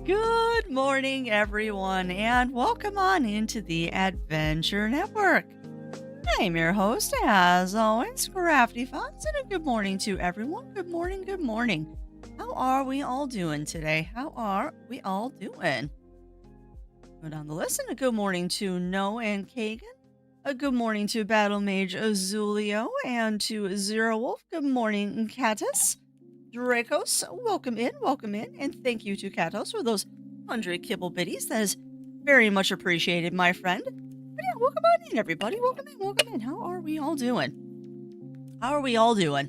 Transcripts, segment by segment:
Good morning, everyone, and welcome on into the Adventure Network. I'm your host, as always, Crafty Fox, and a good morning to everyone. Good morning, good morning. How are we all doing today? How are we all doing? Go down the list, and a good morning to No and Kagan. A good morning to Battle Mage Azulio and to Zero Wolf. Good morning, Catus. Dracos, welcome in, and thank you to Katos for those 100 kibble biddies. That is very much appreciated, my friend. But yeah, welcome on in, everybody. Welcome in, welcome in. How are we all doing? How are we all doing?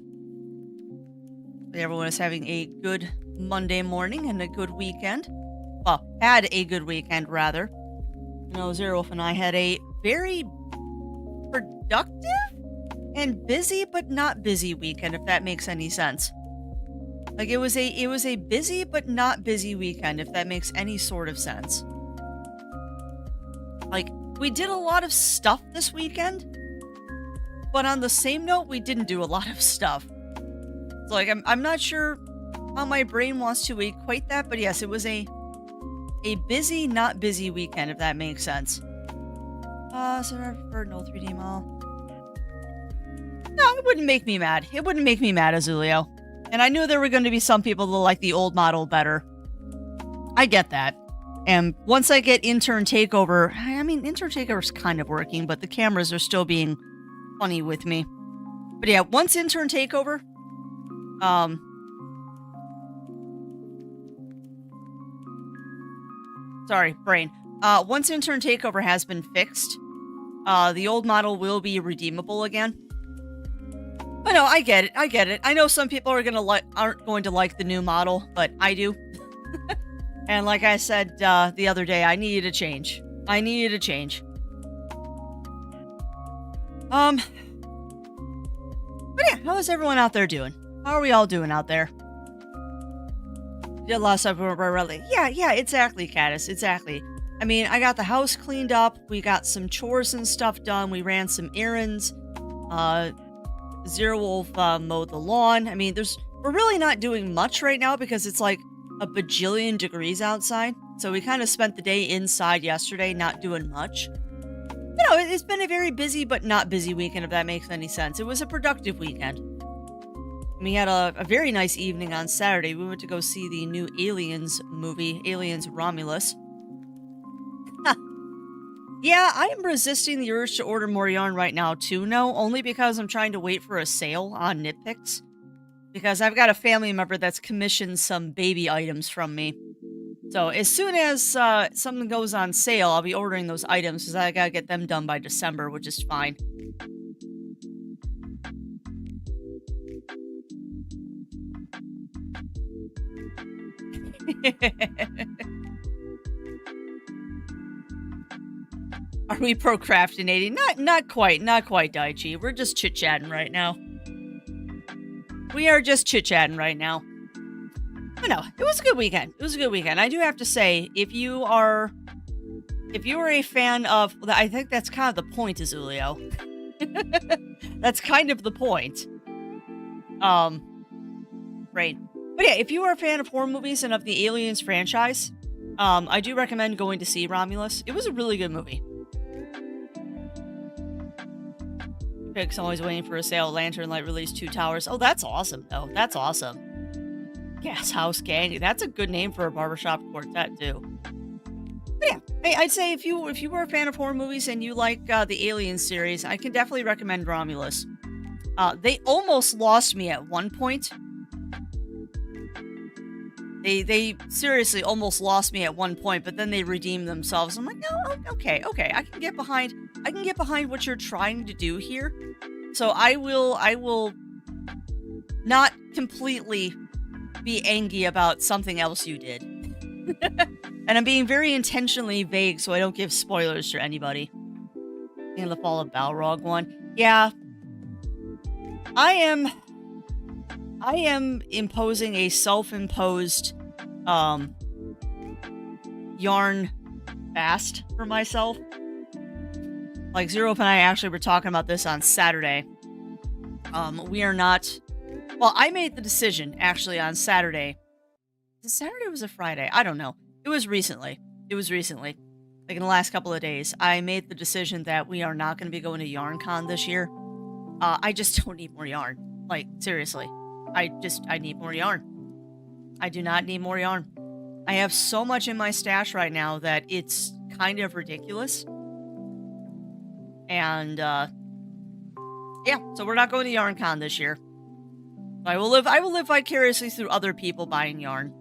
Hope everyone is having a good Monday morning and a good weekend. Well, had a good weekend, rather. You know, Zero Wolf and I had a very productive and busy, but not busy weekend, if that makes any sense. Like it was a busy but not busy weekend, if that makes any sort of sense. Like we did a lot of stuff this weekend, but on the same note, we didn't do a lot of stuff. So like I'm not sure how my brain wants to equate that, but yes, it was a busy, not busy weekend, if that makes sense. So I prefer no 3D mall. No, it wouldn't make me mad. It wouldn't make me mad, Azulio. And I knew there were going to be some people that like the old model better. I get that. And once I get intern takeover, I mean, intern takeover is kind of working, but the cameras are still being funny with me. But yeah, once intern takeover, sorry, brain. Once intern takeover has been fixed, the old model will be redeemable again. But no, I get it. I know some people aren't going to like the new model, but I do. And like I said the other day, I needed a change. But yeah, how is everyone out there doing? How are we all doing out there? Did a lot of stuff really. Yeah, exactly, Caddis, exactly. I mean, I got the house cleaned up. We got some chores and stuff done. We ran some errands. Zero Wolf mowed the lawn. I mean, we're really not doing much right now because it's like a bajillion degrees outside. So we kind of spent the day inside yesterday, not doing much. You know, it's been a very busy but not busy weekend, if that makes any sense. It was a productive weekend. We had a very nice evening on Saturday. We went to go see the new Aliens movie, Aliens Romulus. Yeah, I am resisting the urge to order more yarn right now too, no, only because I'm trying to wait for a sale on Nitpicks. Because I've got a family member that's commissioned some baby items from me. So as soon as something goes on sale, I'll be ordering those items because I gotta get them done by December, which is fine. Are we procrastinating? Not quite, Daichi. We're just chit-chatting right now. We are just chit-chatting right now. But no, it was a good weekend. I do have to say, if you are a fan of, I think that's kind of the point, Azulio. That's kind of the point. Right. But yeah, if you are a fan of horror movies and of the Aliens franchise, I do recommend going to see Romulus. It was a really good movie. Pic's always waiting for a sale. Lantern Light released 2 towers. Oh, that's awesome, though. That's awesome. Gas House Gang. That's a good name for a barbershop quartet, too. But yeah, hey, I'd say if you were a fan of horror movies and you like the Alien series, I can definitely recommend Romulus. They almost lost me at one point. They seriously almost lost me at one point, but then they redeemed themselves. I'm like, no, okay, I can get behind what you're trying to do here. So I will not completely be angry about something else you did. And I'm being very intentionally vague so I don't give spoilers to anybody. In the Fall of Balrog one. Yeah. I am imposing a self-imposed yarn fast for myself. Like Zero and I actually were talking about this on Saturday. We are not. Well, I made the decision actually on Saturday. Was it Saturday or was it Friday? I don't know. It was recently. It was recently. Like in the last couple of days, I made the decision that we are not going to be going to YarnCon this year. I just don't need more yarn. Like, seriously. I need more yarn. I do not need more yarn. I have so much in my stash right now that it's kind of ridiculous. And, yeah, so we're not going to YarnCon this year. I will live vicariously through other people buying yarn.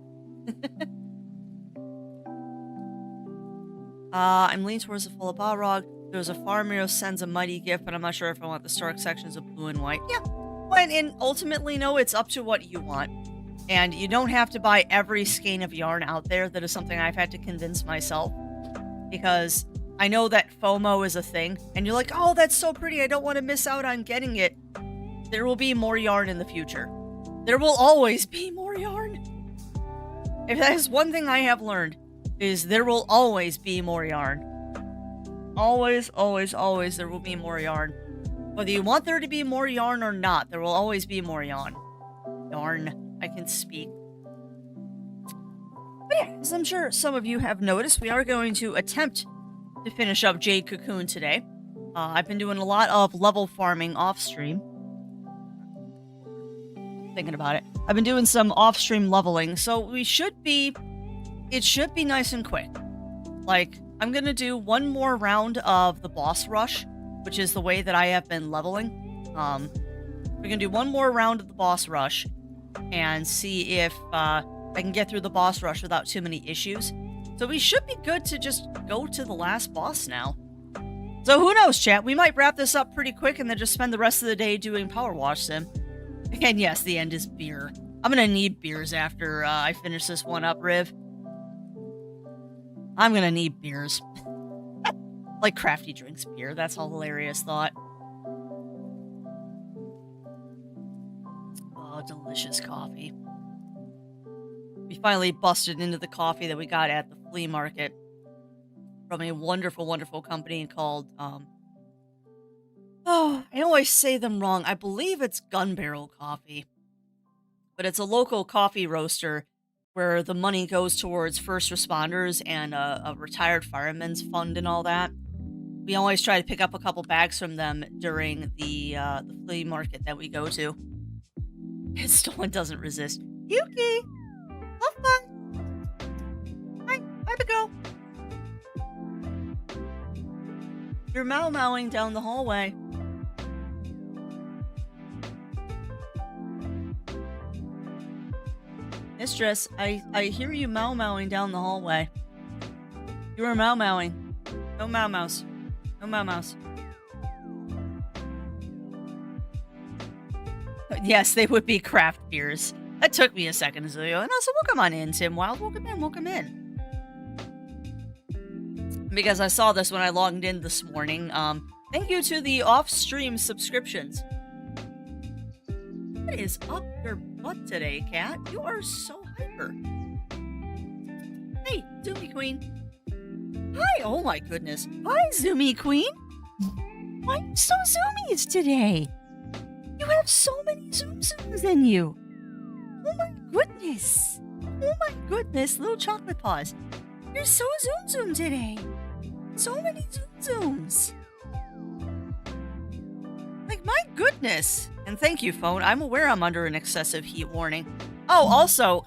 I'm leaning towards the full of Balrog. There's a farmer who sends a mighty gift, but I'm not sure if I want the Stark sections of blue and white. Yeah. And ultimately, no, it's up to what you want. And you don't have to buy every skein of yarn out there. That is something I've had to convince myself. Because I know that FOMO is a thing. And you're like, oh, that's so pretty. I don't want to miss out on getting it. There will be more yarn in the future. There will always be more yarn. If that is one thing I have learned, is there will always be more yarn. Always, always, always there will be more yarn. Whether you want there to be more yarn or not, there will always be more yarn. Yarn. I can speak. But yeah, as I'm sure some of you have noticed, we are going to attempt to finish up Jade Cocoon today. I've been doing a lot of level farming off-stream. Thinking about it. I've been doing some off-stream leveling, so it should be nice and quick. Like, I'm gonna do one more round of the boss rush, which is the way that I have been leveling. We're gonna do one more round of the boss rush and see if I can get through the boss rush without too many issues. So we should be good to just go to the last boss now. So who knows, chat? We might wrap this up pretty quick and then just spend the rest of the day doing Power Wash Sim. And yes, the end is beer. I'm gonna need beers after I finish this one up, Riv. I'm gonna need beers. Like Crafty drinks beer. That's a hilarious thought. Oh, delicious coffee. We finally busted into the coffee that we got at the flea market from a wonderful, wonderful company called, oh, I always say them wrong. I believe it's Gun Barrel Coffee. But it's a local coffee roaster where the money goes towards first responders and a retired fireman's fund and all that. We always try to pick up a couple bags from them during the flea market that we go to. And Stolen doesn't resist. Yuki! Have fun! Hi, where'd it go? You're meowing down the hallway. Mistress, I hear you meowing down the hallway. You are meowing. No mouse. No mouse. Yes, they would be craft beers. That took me a second to go. And also, welcome on in, Tim Wild. Welcome in. Because I saw this when I logged in this morning. Thank you to the off-stream subscriptions. What is up your butt today, cat? You are so hyper. Hey, Zoomy Queen. Hi, oh my goodness. Hi, Zoomy Queen. Why are you so zoomies today? You have so many zooms in you. Oh my goodness. Oh my goodness, little chocolate paws. You're so zoom today. So many zooms. Like, my goodness. And thank you, phone. I'm aware I'm under an excessive heat warning. Oh, also,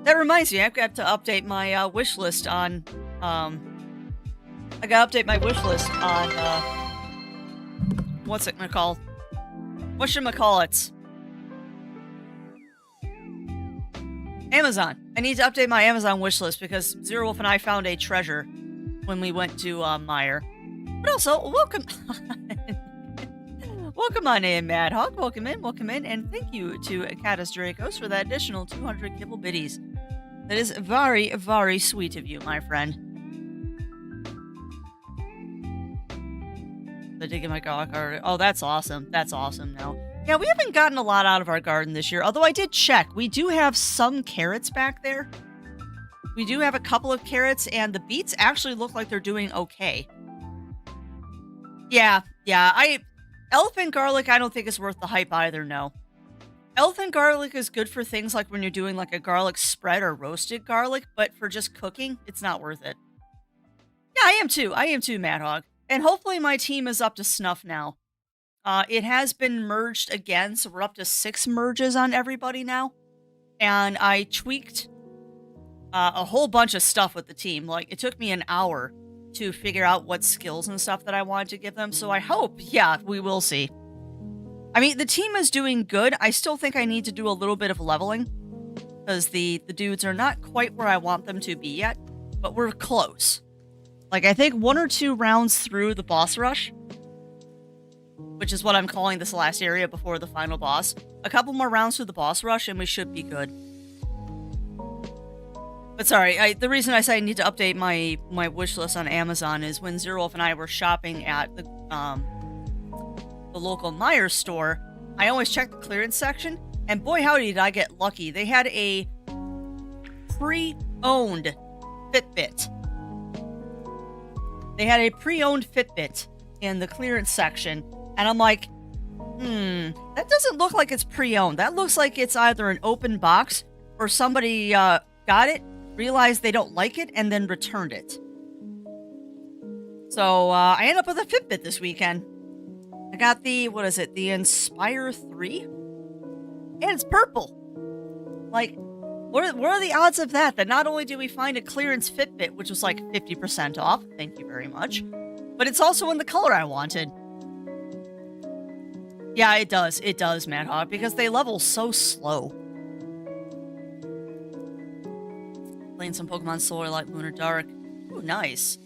that reminds me, I've got to update my wish list on, I gotta update my wish list on, what's it called? Whatchamacallits? Amazon. I need to update my Amazon wish list because Zero Wolf and I found a treasure when we went to Meyer. But also, welcome. Welcome on in, Mad Hog. Welcome in, and thank you to Catus Dracos for that additional 200 kibble biddies. That is very, very sweet of you, my friend. I dig in my garden. Oh, that's awesome. That's awesome now. Yeah, we haven't gotten a lot out of our garden this year, although I did check. We do have some carrots back there. We do have a couple of carrots, and the beets actually look like they're doing okay. Yeah. Elephant garlic, I don't think is worth the hype either, no. Elfin garlic is good for things like when you're doing like a garlic spread or roasted garlic, but for just cooking, it's not worth it. Yeah, I am too. I am too, Mad Hog. And hopefully my team is up to snuff now. It has been merged again, so we're up to 6 merges on everybody now. And I tweaked a whole bunch of stuff with the team. Like, it took me an hour to figure out what skills and stuff that I wanted to give them. So I hope, yeah, we will see. I mean, the team is doing good. I still think I need to do a little bit of leveling because the dudes are not quite where I want them to be yet, but we're close. Like, I think 1 or 2 rounds through the boss rush, which is what I'm calling this last area before the final boss. A couple more rounds through the boss rush and we should be good. But sorry, the reason I say I need to update my wish list on Amazon is when Zero Wolf and I were shopping at the local Myers store, I always check the clearance section, and boy howdy did I get lucky. They had a pre-owned Fitbit. They had a pre-owned Fitbit in the clearance section, and I'm like, that doesn't look like it's pre-owned. That looks like it's either an open box or somebody got it, realized they don't like it, and then returned it. So I ended up with a Fitbit this weekend. I got the, what is it, the Inspire 3? And it's purple. Like, what are the odds of that? That not only do we find a clearance Fitbit, which was like 50% off, thank you very much, but it's also in the color I wanted. Yeah, it does, Mad Hog, because they level so slow. Playing some Pokemon Solar Light, Lunar Dark. Ooh, nice.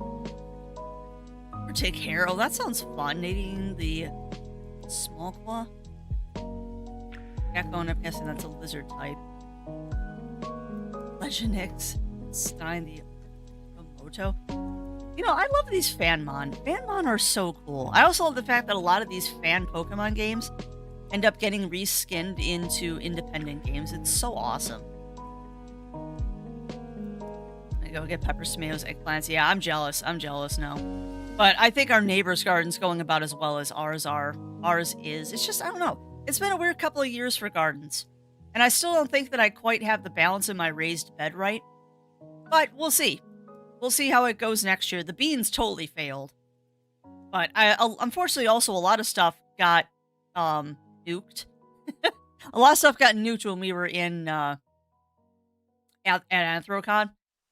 Or take hair. Oh, that sounds fun. Nading the Small Claw. Gecko, and I'm guessing that's a lizard type. Legendix. Stein the Komodo. You know, I love these Fanmon. Fanmon are so cool. I also love the fact that a lot of these fan Pokemon games end up getting reskinned into independent games. It's so awesome. Go get Pepper Tomatoes, eggplants. Yeah, I'm jealous. I'm jealous now. But I think our neighbor's garden's going about as well as ours is. It's just, I don't know. It's been a weird couple of years for gardens. And I still don't think that I quite have the balance in my raised bed right. But we'll see. We'll see how it goes next year. The beans totally failed. But unfortunately also a lot of stuff got nuked. A lot of stuff got nuked when we were in at Anthrocon.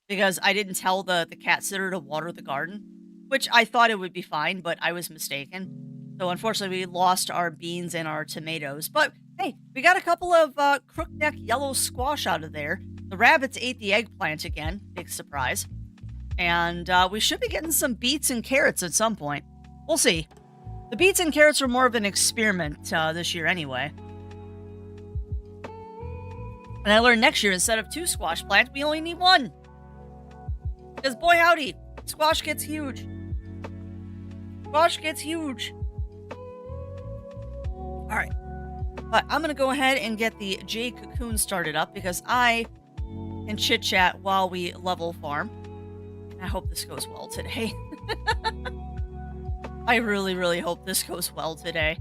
Because I didn't tell the cat sitter to water the garden, which I thought it would be fine, but I was mistaken. So unfortunately, we lost our beans and our tomatoes. But hey, we got a couple of crookneck yellow squash out of there. The rabbits ate the eggplant again, big surprise. And we should be getting some beets and carrots at some point. We'll see. The beets and carrots are more of an experiment this year anyway. And I learned next year, instead of 2 squash plants, we only need 1. Because boy howdy, squash gets huge. Squash gets huge. Alright. But I'm going to go ahead and get the Jade Cocoon started up because I can chit-chat while we level farm. I hope this goes well today. I really, really hope this goes well today.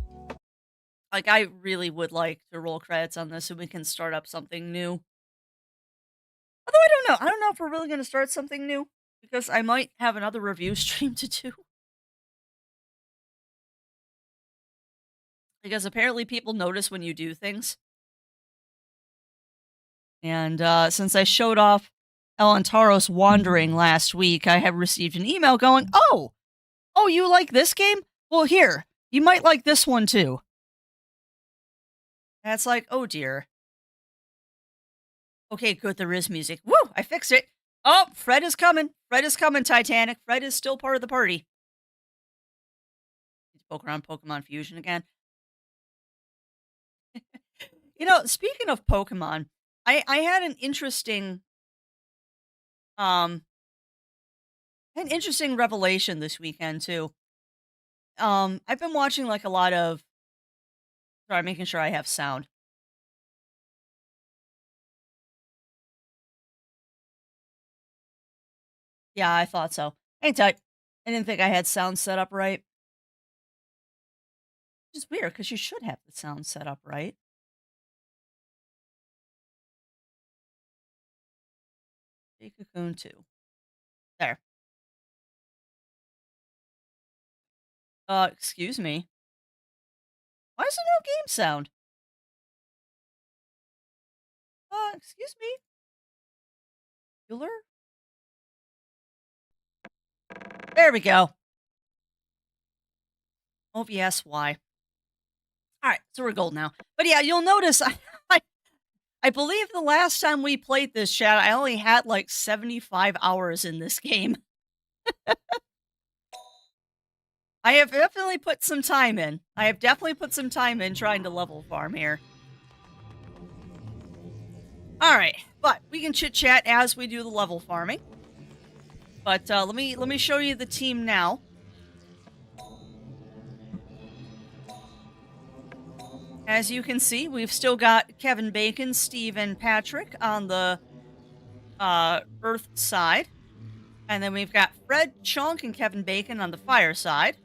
Like, I really would like to roll credits on this so we can start up something new. Although I don't know. I don't know if we're really going to start something new. Because I might have another review stream to do. Because apparently people notice when you do things. And since I showed off Elantaros Wandering last week, I have received an email going, Oh, you like this game? Well, here, you might like this one too. And it's like, oh dear. Okay, good, there is music. Woo, I fixed it. Oh, Fred is coming. Fred is coming, Titanic. Fred is still part of the party. Poke around Pokemon Fusion again. You know, speaking of Pokemon, I had an interesting revelation this weekend too. I've been watching like a lot of, sorry, making sure I have sound. Yeah, I thought so. Hang tight. I didn't think I had sound set up right. Which is weird because you should have the sound set up right. Be Cocoon too. There. Excuse me. Why is there no game sound? Excuse me. Bueller? There we go. OBS, why? Alright, so we're gold now. But yeah, you'll notice I I believe the last time we played this chat, I only had like 75 hours in this game. I have definitely put some time in. I have definitely put some time in trying to level farm here. Alright, but we can chit chat as we do the level farming. But let me show you the team now. As you can see, we've still got Kevin Bacon, Steve, and Patrick on the Earth side. And then we've got Fred, Chunk, and Kevin Bacon on the fire side.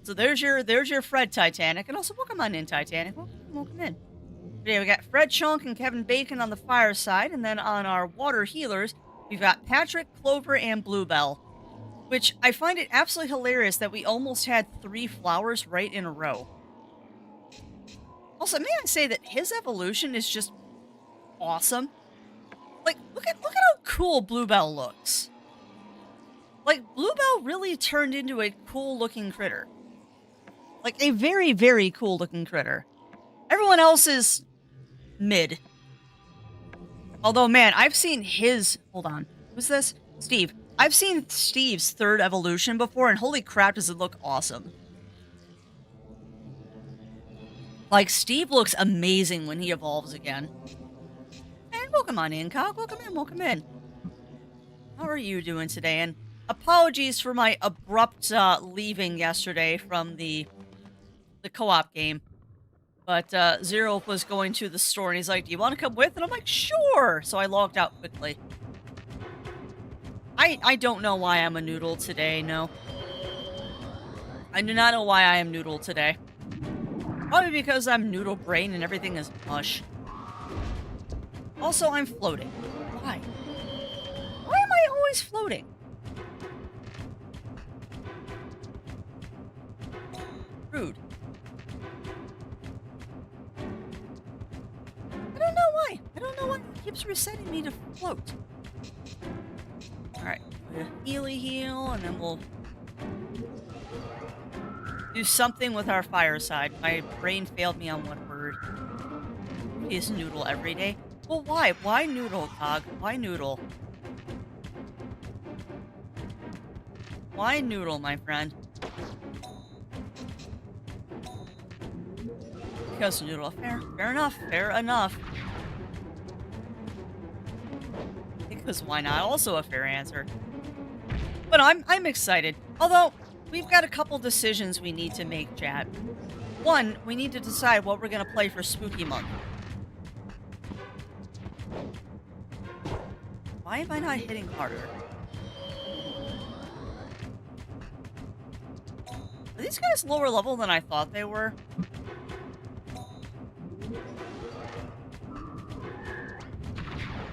So there's your Fred Titanic. And also, welcome on in, Titanic. Welcome in. Yeah, we got Fred, Chunk, and Kevin Bacon on the fire side. And then on our water healers, we've got Patrick, Clover, and Bluebell. Which I find it absolutely hilarious that we almost had 3 flowers right in a row. Also, may I say that his evolution is just awesome? Like, look at how cool Bluebell looks. Like, Bluebell really turned into a cool-looking critter. Like, a very, very cool-looking critter. Everyone else is mid. Although, man, I've seen his... Hold on. Who's this? Steve. I've seen Steve's 3rd evolution before, and holy crap, does it look awesome. Like, Steve looks amazing when he evolves again. And welcome on in, Cog. Welcome in, welcome in. How are you doing today? And apologies for my abrupt leaving yesterday from the co-op game. But Zero was going to the store, and he's like, do you want to come with? And I'm like, sure! So I logged out quickly. I don't know why I'm a noodle today, no. I do not know why I am noodle today. Probably because I'm noodle brain and everything is mush. Also, I'm floating. Why? Why am I always floating? Rude. I don't know why. I don't know what keeps resetting me to float. Alright. Healy heal, and then we'll do something with our fire side. My brain failed me on one word. Is noodle every day? Well, why? Why noodle, Cog? Why noodle? Why noodle, my friend? Because noodle. Fair enough. Fair enough. Because why not? Also a fair answer. But I'm excited. Although, we've got a couple decisions we need to make, chat. One, we need to decide what we're going to play for Spooky Month. Why am I not hitting harder? Are these guys lower level than I thought they were?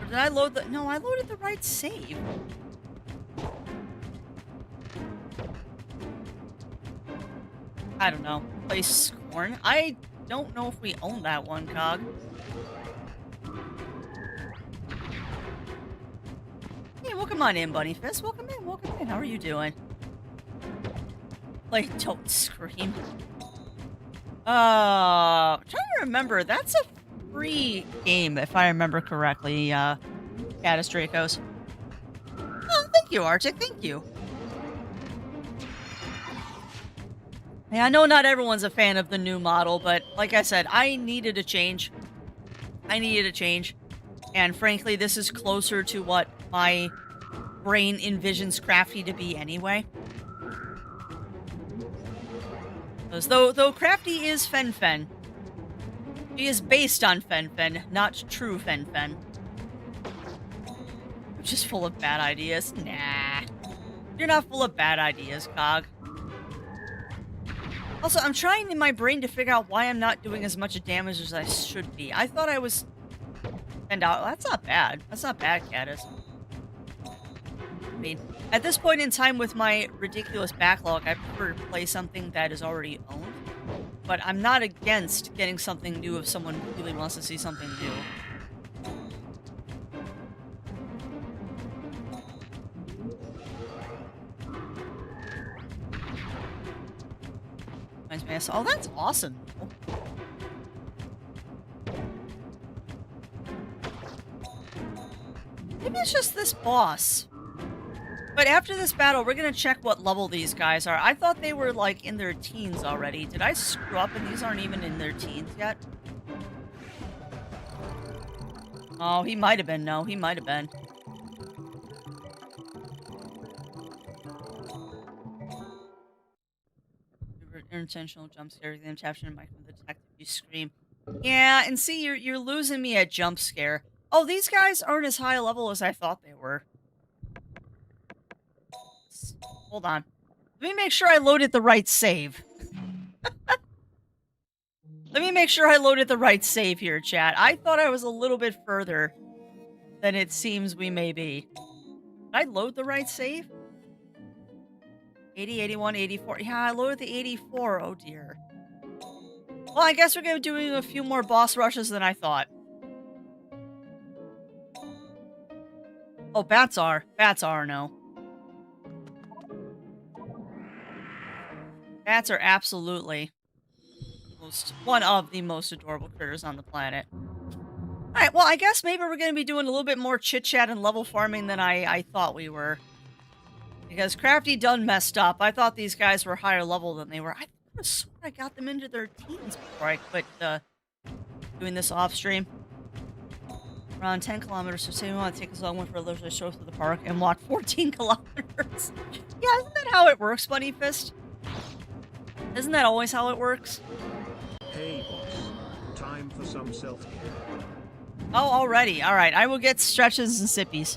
Or did I load the... No, I loaded the right save. I don't know. Play Scorn? I don't know if we own that one, Cog. Hey, welcome on in, Bunny Fist. Welcome in, welcome in. How are you doing? Like, don't scream. I'm trying to remember. That's a free game, if I remember correctly, Caddis Dracos. Oh, thank you, Arctic. Thank you. Yeah, I know not everyone's a fan of the new model, but like I said, I needed a change. I needed a change. And frankly, this is closer to what my brain envisions Crafty to be anyway. Because though Crafty is Fen-Fen, he is based on Fen-Fen, not true Fen-Fen. I'm just full of bad ideas. Nah. You're not full of bad ideas, Cog. Also, I'm trying in my brain to figure out why I'm not doing as much damage as I should be. I thought I was... And that's not bad. That's not bad, Caddis. mean, at this point in time with my ridiculous backlog, I prefer to play something that is already owned. But I'm not against getting something new if someone really wants to see something new. Oh, that's awesome. Maybe it's just this boss. But after this battle, we're gonna check what level these guys are. I thought they were, like, in their teens already. Did I screw up and these aren't even in their teens yet? Oh, he might have been. No, he might have been. Intentional jump scare, the caption in microphone the detective, you scream. Yeah, and see, you're losing me at jump scare. Oh, these guys aren't as high a level as I thought they were. Hold on. Let me make sure I loaded the right save. Let me make sure I loaded the right save here, chat. I thought I was a little bit further than it seems we may be. Did I load the right save? 80, 81, 84. Yeah, I loaded the 84. Oh, dear. Well, I guess we're going to be doing a few more boss rushes than I thought. Oh, bats are. Bats are, no. Bats are absolutely one of the most adorable critters on the planet. Alright, well, I guess maybe we're going to be doing a little bit more chit-chat and level farming than I thought we were. Because Crafty done messed up. I thought these guys were higher level than they were. I swear I got them into their teens before I quit doing this off stream. Around 10 kilometers, so say we want to take us long one for a leisurely stroll through the park and walk 14 kilometers. Yeah, isn't that how it works, Bunny Fist? Isn't that always how it works? Hey boss, time for some self-care. Oh, already. Alright, I will get stretches and sippies.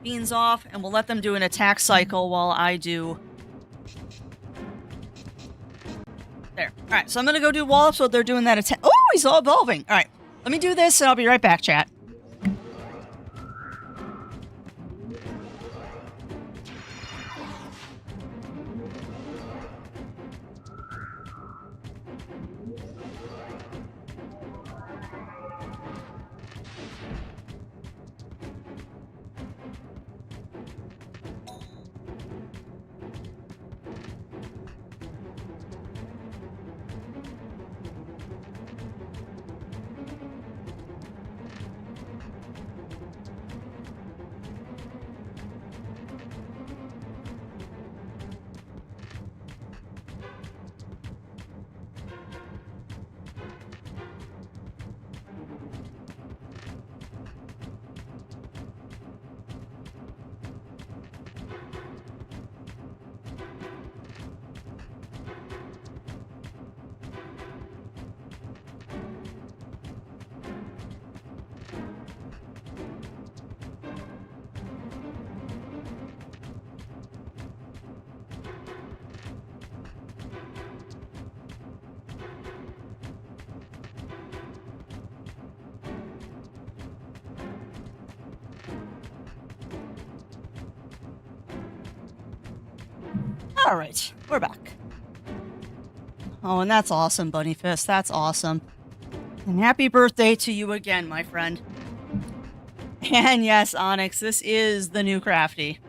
Beans off, and we'll let them do an attack cycle while I do... There. Alright, so I'm gonna go do wall up so they're doing that attack. Oh, he's all evolving! Alright, let me do this and I'll be right back, chat. Alright, we're back. Oh, and that's awesome, Bunny Fist. That's awesome. And happy birthday to you again, my friend. And yes, Onyx, this is the new Crafty.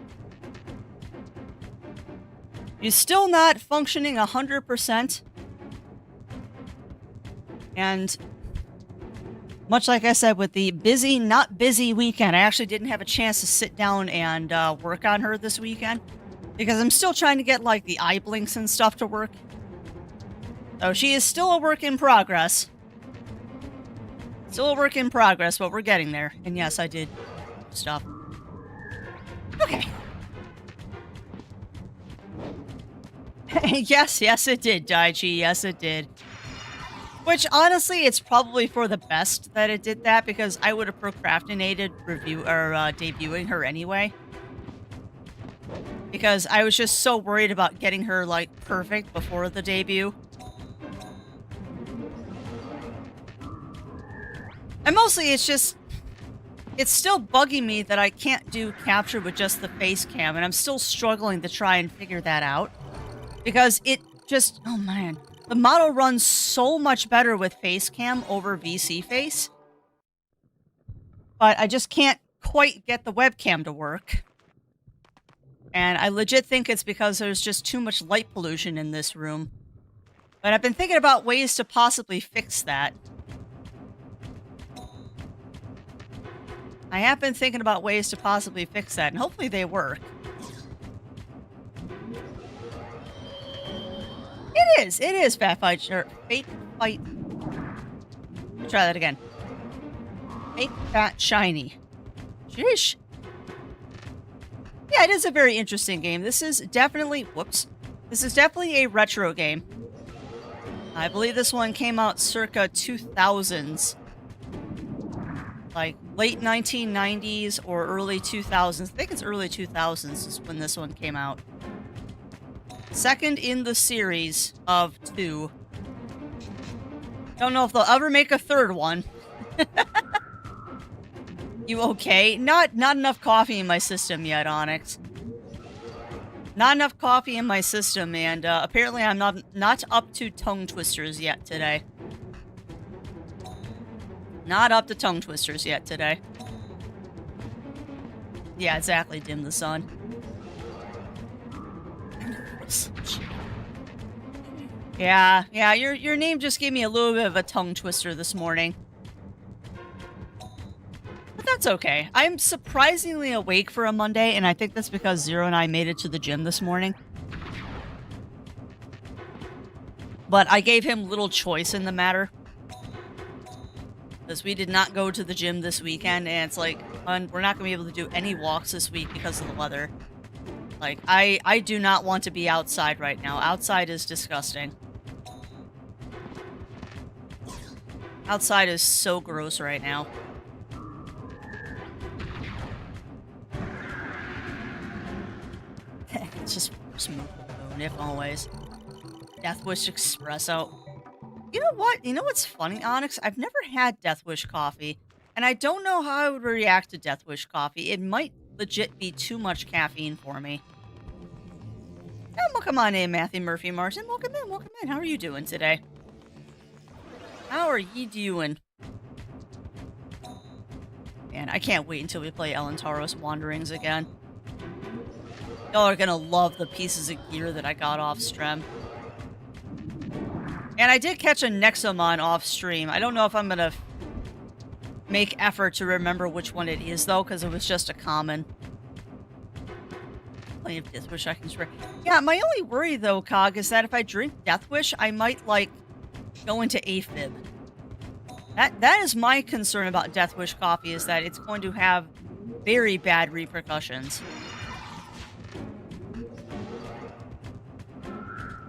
He's still not functioning 100%. And much like I said, with the busy, not busy weekend, I actually didn't have a chance to sit down and work on her this weekend. Because I'm still trying to get, like, the eye blinks and stuff to work. So she is still a work in progress. Still a work in progress, but we're getting there. And yes, I did stuff. Okay. Yes, it did, Daichi. Yes, it did. Which, honestly, it's probably for the best that it did that, because I would have procrastinated debuting her anyway. Because I was just so worried about getting her, like, perfect before the debut. And mostly it's just, it's still bugging me that I can't do capture with just the face cam, and I'm still struggling to try and figure that out. Because it just, oh man, the model runs so much better with face cam over VC face. But I just can't quite get the webcam to work. And I legit think it's because there's just too much light pollution in this room. But I've been thinking about ways to possibly fix that. I have been thinking about ways to possibly fix that, and hopefully they work. It is Fat Fight, or Fate Fight. Let me try that again. Fake Fat Shiny. Sheesh. Yeah, it is a very interesting game. This is definitely, this is definitely a retro game. I believe this one came out circa 2000s. Like late 1990s or early 2000s. I think it's early 2000s is when this one came out. Second in the series of 2. Don't know if they'll ever make a third one. You okay? Not enough coffee in my system yet, Onyx. Not enough coffee in my system, and apparently I'm not up to tongue twisters yet today. Not up to tongue twisters yet today. Yeah, exactly, dim the sun. Yeah, your name just gave me a little bit of a tongue twister this morning. But that's okay. I'm surprisingly awake for a Monday, and I think that's because Zero and I made it to the gym this morning. But I gave him little choice in the matter. Because we did not go to the gym this weekend, and it's like, we're not going to be able to do any walks this week because of the weather. Like, I do not want to be outside right now. Outside is disgusting. Outside is so gross right now. It's just smooth, if always. Death Wish Espresso. You know what? You know what's funny, Onyx? I've never had Death Wish coffee, and I don't know how I would react to Death Wish coffee. It might legit be too much caffeine for me. Oh, welcome on in, Matthew Murphy Martin. Welcome in, welcome in. How are you doing today? How are you doing? Man, I can't wait until we play Elantaros Wanderings again. Y'all are gonna love the pieces of gear that I got off stream. And I did catch a Nexomon off stream. I don't know if I'm gonna make effort to remember which one it is, though, because it was just a common. Plenty of Death Wish I can swear. Yeah, my only worry, though, Cog, is that if I drink Death Wish, I might, like, go into AFib. That is my concern about Death Wish coffee, is that it's going to have very bad repercussions.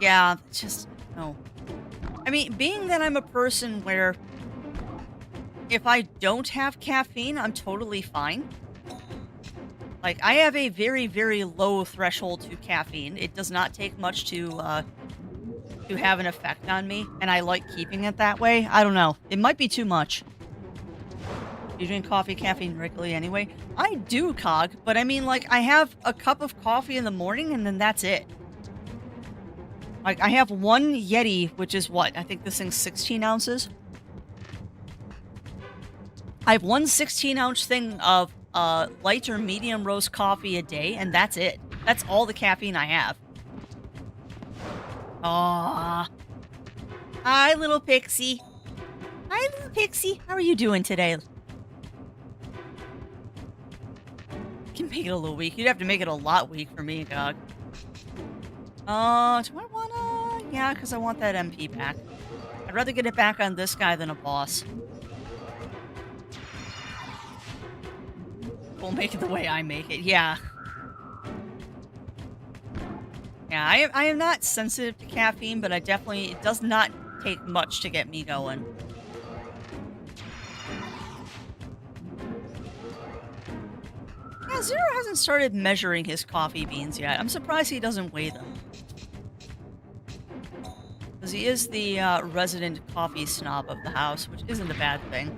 Yeah, just, no. I mean, being that I'm a person where if I don't have caffeine, I'm totally fine. Like, I have a very, very low threshold to caffeine. It does not take much to have an effect on me, and I like keeping it that way. I don't know. It might be too much. You drink coffee, caffeine regularly anyway? I do, Cog, but I mean, like, I have a cup of coffee in the morning, and then that's it. Like, I have one Yeti, which is what? I think this thing's 16 ounces. I have one 16-ounce thing of light or medium roast coffee a day, and that's it. That's all the caffeine I have. Aww. Hi, little Pixie. Hi, little Pixie. How are you doing today? You can make it a little weak. You'd have to make it a lot weak for me, Gog. Do I wanna... Yeah, because I want that MP back. I'd rather get it back on this guy than a boss. We'll make it the way I make it. Yeah. Yeah, I am not sensitive to caffeine, but it does not take much to get me going. Yeah, Zero hasn't started measuring his coffee beans yet. I'm surprised he doesn't weigh them. Because he is the resident coffee snob of the house, which isn't a bad thing.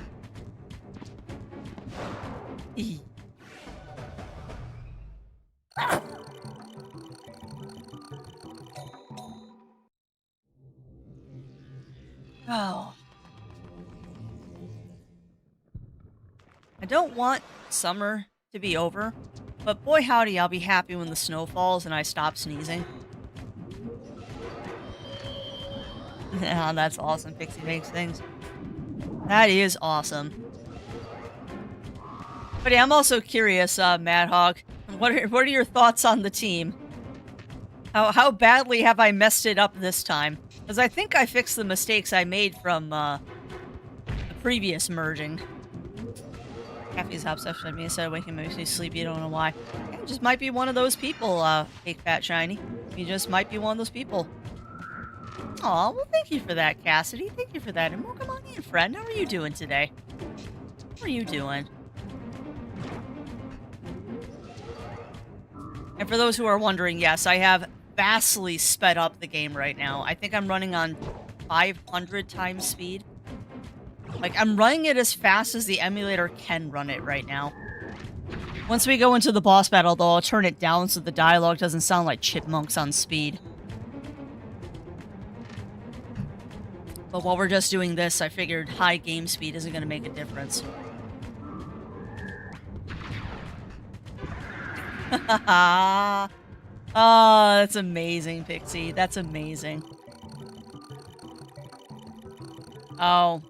Oh. I don't want summer to be over, but boy howdy, I'll be happy when the snow falls and I stop sneezing. Yeah, that's awesome. Pixie makes things. That is awesome. But yeah, I'm also curious, Mad Hog. What are your thoughts on the team? How badly have I messed it up this time? Because I think I fixed the mistakes I made from the previous merging. Caffeine's obsession with me instead of waking me makes me sleepy. I don't know why. You just might be one of those people, Big Fat Shiny. You just might be one of those people. Aw, well, thank you for that, Cassidy. Thank you for that. And welcome on in, friend. How are you doing today? How are you doing? And for those who are wondering, yes, I have vastly sped up the game right now. I think I'm running on 500 times speed. Like, I'm running it as fast as the emulator can run it right now. Once we go into the boss battle, though, I'll turn it down so the dialogue doesn't sound like chipmunks on speed. But while we're just doing this, I figured high game speed isn't going to make a difference. Oh, that's amazing, Pixie. That's amazing. Oh.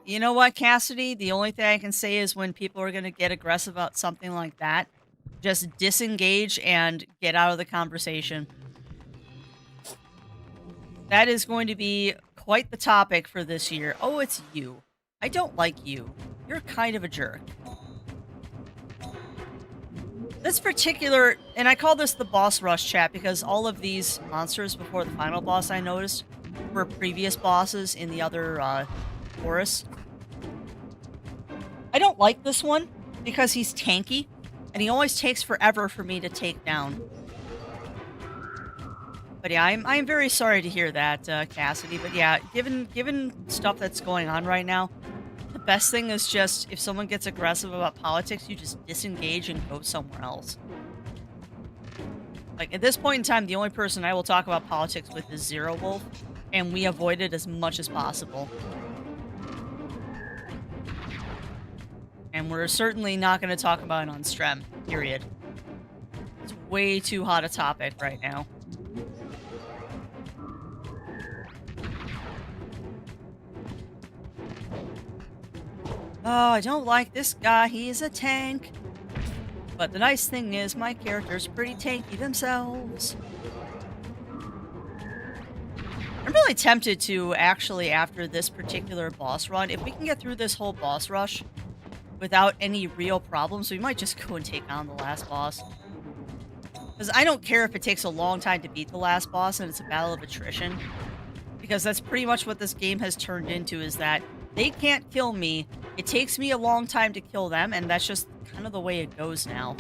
You know what, Cassidy? The only thing I can say is when people are going to get aggressive about something like that, just disengage and get out of the conversation. That is going to be quite the topic for this year. Oh, it's you. I don't like you. You're kind of a jerk. This particular, and I call this the boss rush chat because all of these monsters before the final boss I noticed were previous bosses in the other forests. I don't like this one because he's tanky and he always takes forever for me to take down. But yeah, I'm very sorry to hear that, Cassidy. But yeah, given stuff that's going on right now, the best thing is just, if someone gets aggressive about politics, you just disengage and go somewhere else. Like, at this point in time, the only person I will talk about politics with is Zero Wolf, and we avoid it as much as possible. And we're certainly not going to talk about it on Strem, period. It's way too hot a topic right now. Oh, I don't like this guy. He's a tank. But the nice thing is my character's pretty tanky themselves. I'm really tempted to actually, after this particular boss run, if we can get through this whole boss rush without any real problems, we might just go and take on the last boss. Because I don't care if it takes a long time to beat the last boss and it's a battle of attrition. Because that's pretty much what this game has turned into, is that they can't kill me. It takes me a long time to kill them, and that's just kind of the way it goes now.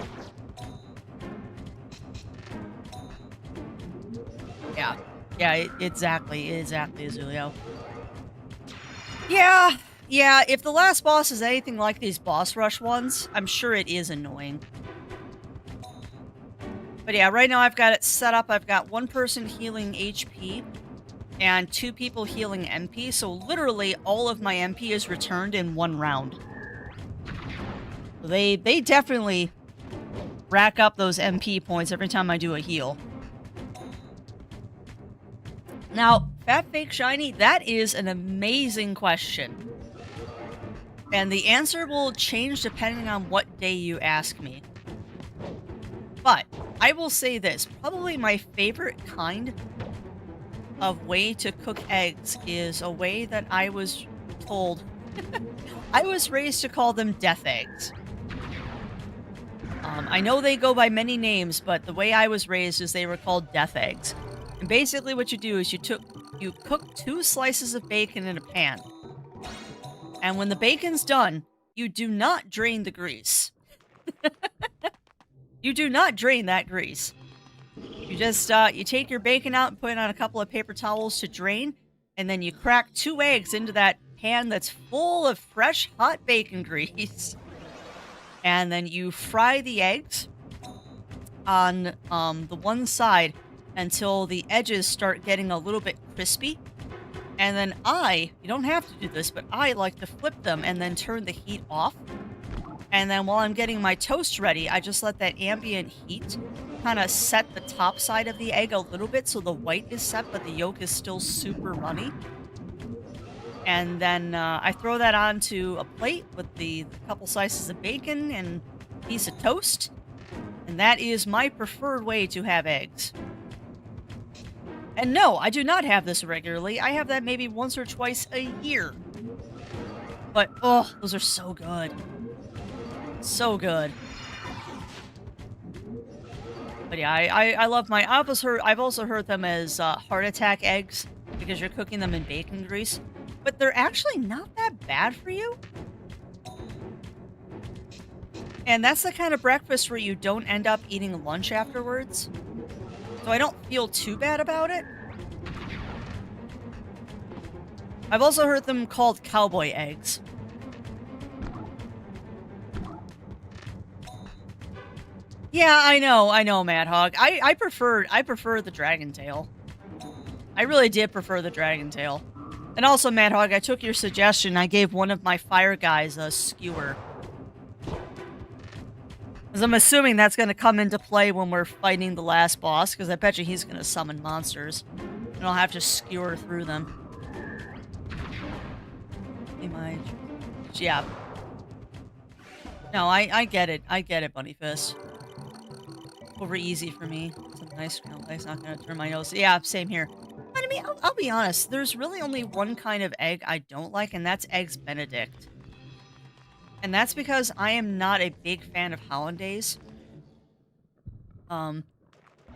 Yeah. Yeah, exactly, Azulio. Yeah, if the last boss is anything like these boss rush ones, I'm sure it is annoying. But yeah, right now I've got it set up. I've got one person healing HP and 2 people healing MP, so literally all of my MP is returned in one round. They definitely rack up those MP points every time I do a heal. Now, Fat Fake Shiny, that is an amazing question. And the answer will change depending on what day you ask me. But I will say this, probably my favorite kind of way to cook eggs is a way that I was told. I was raised to call them death eggs. I know they go by many names, but the way I was raised is they were called death eggs. And basically what you do is you cook 2 slices of bacon in a pan. And when the bacon's done, you do not drain the grease. You do not drain that grease. You just, you take your bacon out and put it on a couple of paper towels to drain, and then you crack 2 eggs into that pan that's full of fresh, hot bacon grease. And then you fry the eggs on the one side until the edges start getting a little bit crispy. And then you don't have to do this, but I like to flip them and then turn the heat off. And then while I'm getting my toast ready, I just let that ambient heat kind of set the top side of the egg a little bit so the white is set, but the yolk is still super runny. And then I throw that onto a plate with the couple slices of bacon and a piece of toast. And that is my preferred way to have eggs. And no, I do not have this regularly. I have that maybe once or twice a year. But, oh, those are so good. So good. But yeah, I love my... I've also heard them as heart attack eggs because you're cooking them in bacon grease. But they're actually not that bad for you. And that's the kind of breakfast where you don't end up eating lunch afterwards. So I don't feel too bad about it. I've also heard them called cowboy eggs. Yeah, I know, Mad Hog. I prefer the dragon tail. I really did prefer the dragon tail. And also, Mad Hog, I took your suggestion. I gave one of my fire guys a skewer. Because I'm assuming that's going to come into play when we're fighting the last boss, because I bet you he's going to summon monsters. And I'll have to skewer through them. Yeah. No, I get it. I get it, Bunny Fist. Over easy for me. It's a nice place. Not going to turn my nose. Yeah, same here. But I mean, I'll be honest. There's really only one kind of egg I don't like, and that's Eggs Benedict. And that's because I am not a big fan of hollandaise. I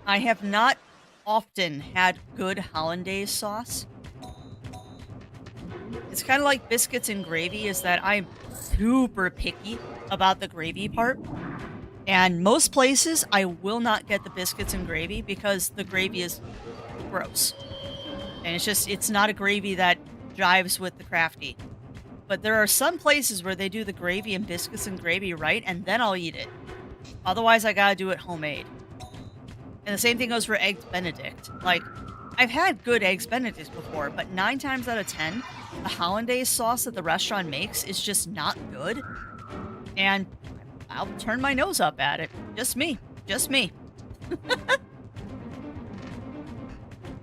have not often had good hollandaise sauce. It's kind of like biscuits and gravy, is that I'm super picky about the gravy part. And most places, I will not get the biscuits and gravy because the gravy is gross. And it's not a gravy that jives with the crafty. But there are some places where they do the gravy and biscuits and gravy right, and then I'll eat it. Otherwise, I gotta do it homemade. And the same thing goes for Eggs Benedict. Like, I've had good Eggs Benedict before, but 9 times out of 10, the hollandaise sauce that the restaurant makes is just not good. And I'll turn my nose up at it. Just me. Just me.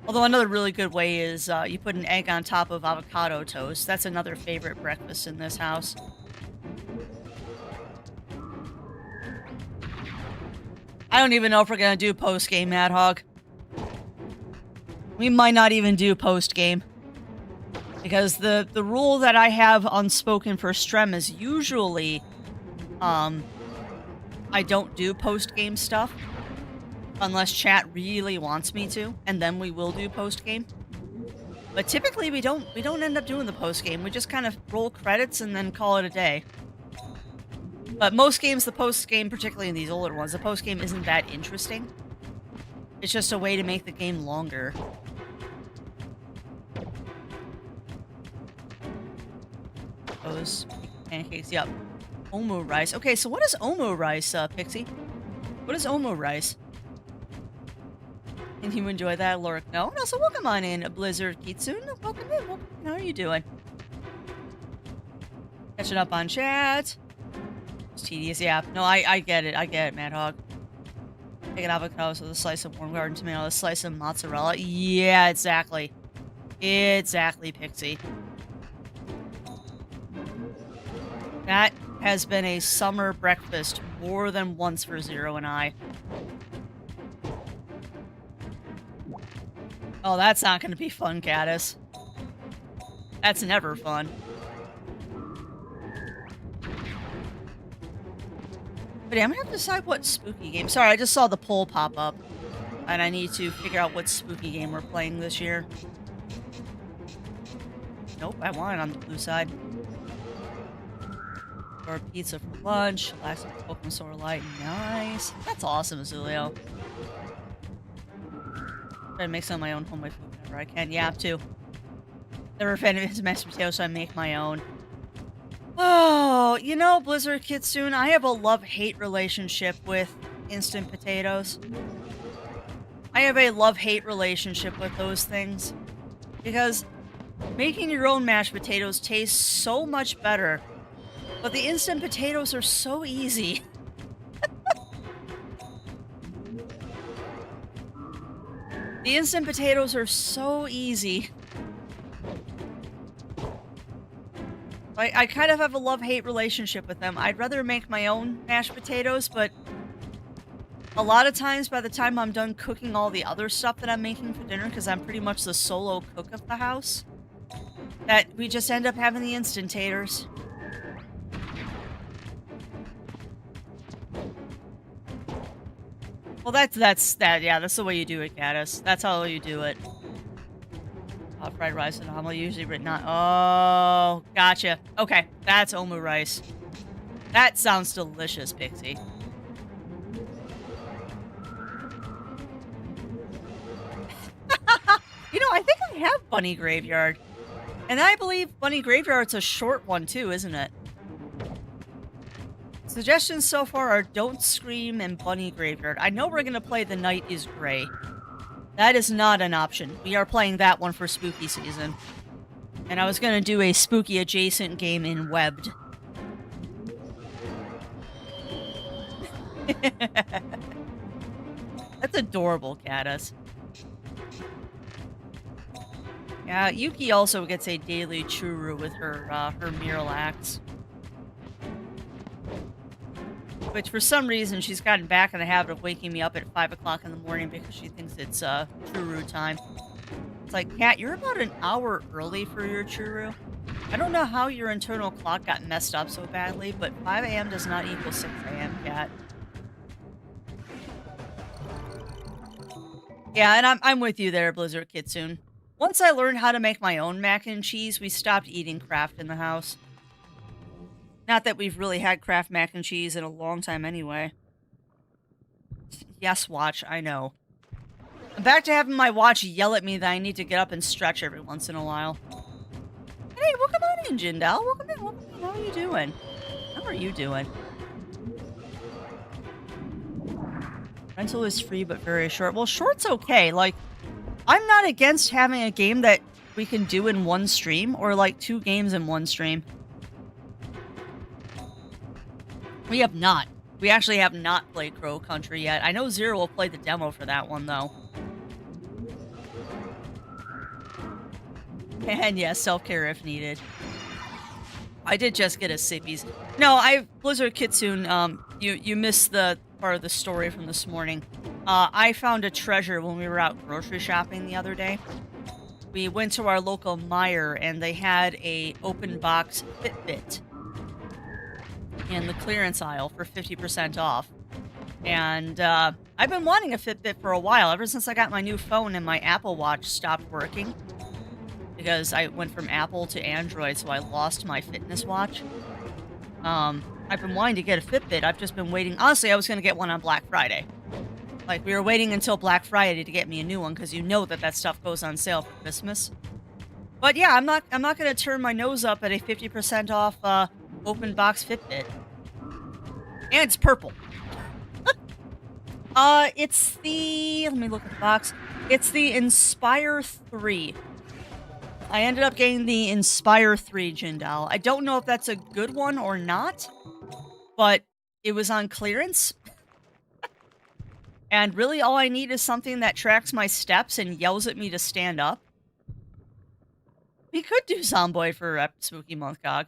Although another really good way is you put an egg on top of avocado toast. That's another favorite breakfast in this house. I don't even know if we're going to do post-game, Mad Hog. We might not even do post-game. Because the rule that I have unspoken for Strem is usually I don't do post-game stuff. Unless chat really wants me to, and then we will do post-game. But typically we don't end up doing the post-game. We just kind of roll credits and then call it a day. But most games, the post-game, particularly in these older ones, the post-game isn't that interesting. It's just a way to make the game longer. Those pancakes, yep. Omu rice. Okay, so what is Omu rice, Pixie? What is Omu rice? Can you enjoy that, Lurk? No? No, so welcome on in, Blizzard Kitsune. Welcome in. Welcome. How are you doing? Catching up on chat. It's tedious, yeah. No, I get it. I get it, Mad Hog. Take an avocado with a slice of warm garden tomato, a slice of mozzarella. Yeah, exactly. Exactly, Pixie. That has been a summer breakfast more than once for Zero and I. Oh, that's not going to be fun, Caddis. That's never fun. But yeah, I'm going to have to decide what spooky game. Sorry, I just saw the poll pop up. And I need to figure out what spooky game we're playing this year. Nope, I want it on the blue side. Or pizza for lunch. Last Cocoon Solar Light. Nice. That's awesome, Zulio. Try to make some of my own homemade food whenever I can. Yeah, too. Never a fan of his mashed potatoes, so I make my own. Oh, you know, Blizzard Kitsune, I have a love-hate relationship with instant potatoes. I have a love-hate relationship with those things. Because Making your own mashed potatoes tastes so much better, but the instant potatoes are so easy. The instant potatoes are so easy. I kind of have a love-hate relationship with them. I'd rather make my own mashed potatoes, but a lot of times by the time I'm done cooking all the other stuff that I'm making for dinner, because I'm pretty much the solo cook of the house, that we just end up having the instant taters. Well, that's the way you do it, Gaddis. That's how you do it. Fried rice and omelet usually written on. Oh, gotcha. Okay, that's omu rice. That sounds delicious, Pixie. You know, I think I have Bunny Graveyard. And I believe Bunny Graveyard's a short one too, isn't it? Suggestions so far are Don't Scream and Bunny Graveyard. I know we're going to play The Night is Grey. That is not an option. We are playing that one for spooky season. And I was going to do a spooky adjacent game in Webbed. That's adorable, Caddis. Yeah, Yuki also gets a daily churu with her Miralax. Which, for some reason, she's gotten back in the habit of waking me up at 5 o'clock in the morning because she thinks it's churu time. It's like, Kat, you're about an hour early for your churu. I don't know how your internal clock got messed up so badly, but 5 a.m. does not equal 6 a.m., Kat. Yeah, and I'm with you there, Blizzard Kitsune. Once I learned how to make my own mac and cheese, we stopped eating Kraft in the house. Not that we've really had Kraft mac and cheese in a long time anyway. Yes, watch, I know. I'm back to having my watch yell at me that I need to get up and stretch every once in a while. Hey, welcome on in, Jindal. Welcome in, welcome in. How are you doing? How are you doing? Rental is free, but very short. Well, short's okay. Like, I'm not against having a game that we can do in one stream, or like 2 games in one stream. We have not. We actually have not played Crow Country yet. I know Zero will play the demo for that one, though. And yes, self-care if needed. I did just get a sippies. No, Blizzard Kitsune, you missed the part of the story from this morning. I found a treasure when we were out grocery shopping the other day. We went to our local Meijer, and they had a open box Fitbit in the clearance aisle for 50% off. And I've been wanting a Fitbit for a while, ever since I got my new phone and my Apple Watch stopped working. Because I went from Apple to Android, so I lost my fitness watch. I've been wanting to get a Fitbit. I've just been waiting. Honestly, I was going to get one on Black Friday. Like, we were waiting until Black Friday to get me a new one, because you know that stuff goes on sale for Christmas. But yeah, I'm not going to turn my nose up at a 50% off open box Fitbit. And it's purple. It's the... Let me look at the box. It's the Inspire 3. I ended up getting the Inspire 3 Jindal. I don't know if that's a good one or not, but it was on clearance. And really all I need is something that tracks my steps and yells at me to stand up. We could do Zomboid for Spooky Month, Cog.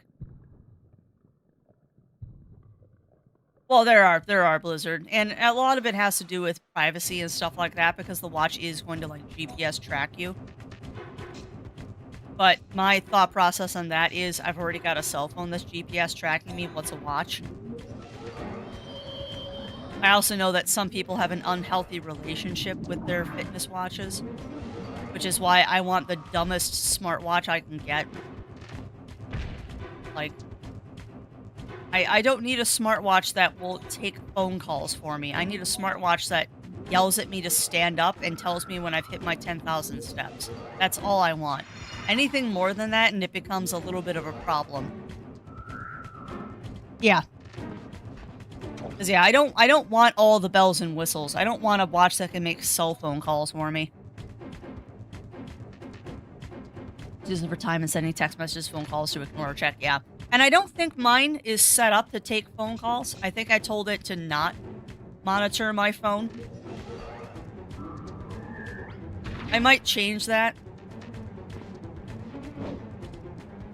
Well, there are Blizzard, and a lot of it has to do with privacy and stuff like that, because the watch is going to, like, GPS track you. But my thought process on that is I've already got a cell phone that's GPS tracking me. What's a watch? I also know that some people have an unhealthy relationship with their fitness watches, which is why I want the dumbest smartwatch I can get. Like, I don't need a smartwatch that will take phone calls for me. I need a smartwatch that yells at me to stand up and tells me when I've hit my 10,000 steps. That's all I want. Anything more than that, and it becomes a little bit of a problem. Yeah. Because yeah, I don't want all the bells and whistles. I don't want a watch that can make cell phone calls for me. Using for time and sending text messages, phone calls to ignore or check. Yeah. And I don't think mine is set up to take phone calls. I think I told it to not monitor my phone. I might change that.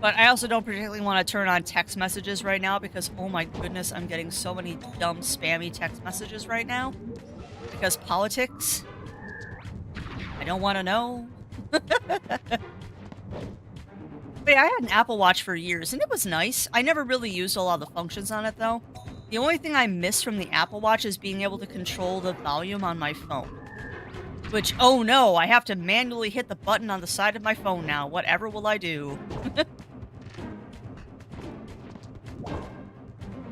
But I also don't particularly want to turn on text messages right now because, oh my goodness, I'm getting so many dumb, spammy text messages right now. Because politics. I don't want to know. But yeah, I had an Apple Watch for years, and it was nice. I never really used a lot of the functions on it, though. The only thing I miss from the Apple Watch is being able to control the volume on my phone. Which, oh no, I have to manually hit the button on the side of my phone now. Whatever will I do?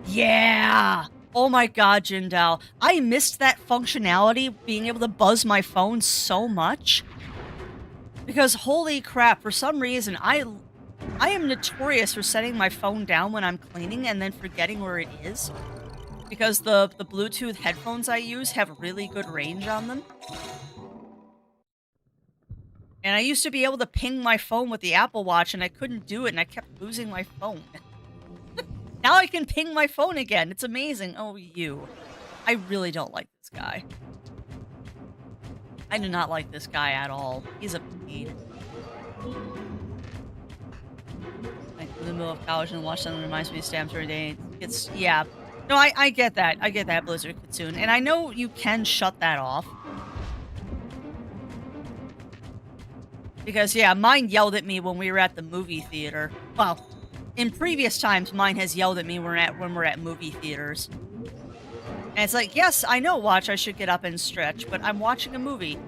Yeah! Oh my god, Jindal. I missed that functionality, being able to buzz my phone so much. Because holy crap, for some reason, I am notorious for setting my phone down when I'm cleaning and then forgetting where it is. Because the Bluetooth headphones I use have really good range on them. And I used to be able to ping my phone with the Apple Watch, and I couldn't do it, and I kept losing my phone. Now I can ping my phone again. It's amazing. Oh, you. I really don't like this guy. I do not like this guy at all. He's a pain. Like, in the middle of college and watch something reminds me of stamps every day. It's, yeah. No, I get that. I get that, Blizzard Cocoon. And I know you can shut that off. Because, yeah, mine yelled at me when we were at the movie theater. Well, in previous times, mine has yelled at me when we're at movie theaters. And it's like, yes, I know, Watch, I should get up and stretch, but I'm watching a movie.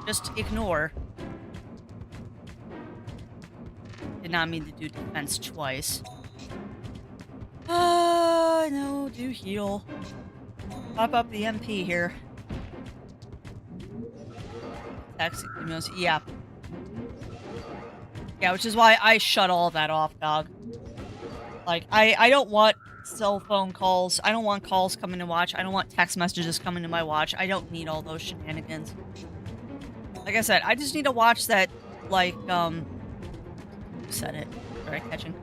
Just ignore. Did not mean to do defense twice. No, do heal. Pop up the MP here. Text, emails, yeah. Yeah, which is why I shut all of that off, dog. Like, I don't want cell phone calls. I don't want calls coming to watch. I don't want text messages coming to my watch. I don't need all those shenanigans. Like I said, I just need to watch that, like, who said it? Alright, catching.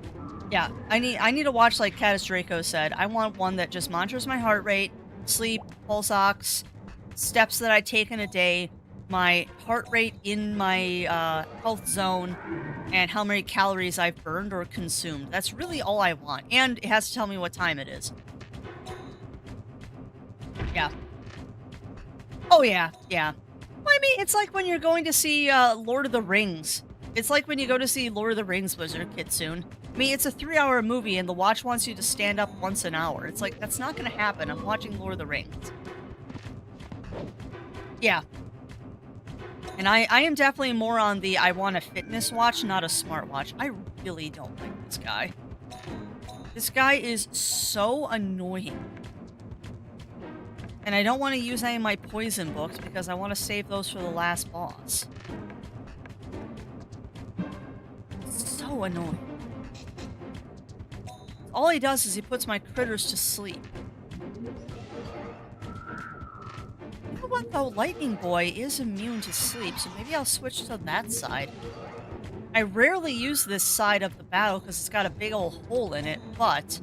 Yeah, I need to watch, like Catus Draco said. I want one that just monitors my heart rate, sleep, pulse ox, steps that I take in a day, my heart rate in my health zone, and how many calories I've burned or consumed. That's really all I want. And it has to tell me what time it is. Yeah. Oh, yeah. Yeah. Well, I mean, it's like when you're going to see Lord of the Rings. It's like when you go to see Lord of the Rings, Blizzard Kitsune. I mean, it's a 3-hour movie, and the watch wants you to stand up once an hour. It's like, that's not going to happen. I'm watching Lord of the Rings. Yeah. And I am definitely more on the I want a fitness watch, not a smartwatch. I really don't like this guy. This guy is so annoying. And I don't want to use any of my poison books because I want to save those for the last boss. So annoying. All he does is he puts my critters to sleep. You know what, though? Lightning Boy is immune to sleep, so maybe I'll switch to that side. I rarely use this side of the battle because it's got a big old hole in it, but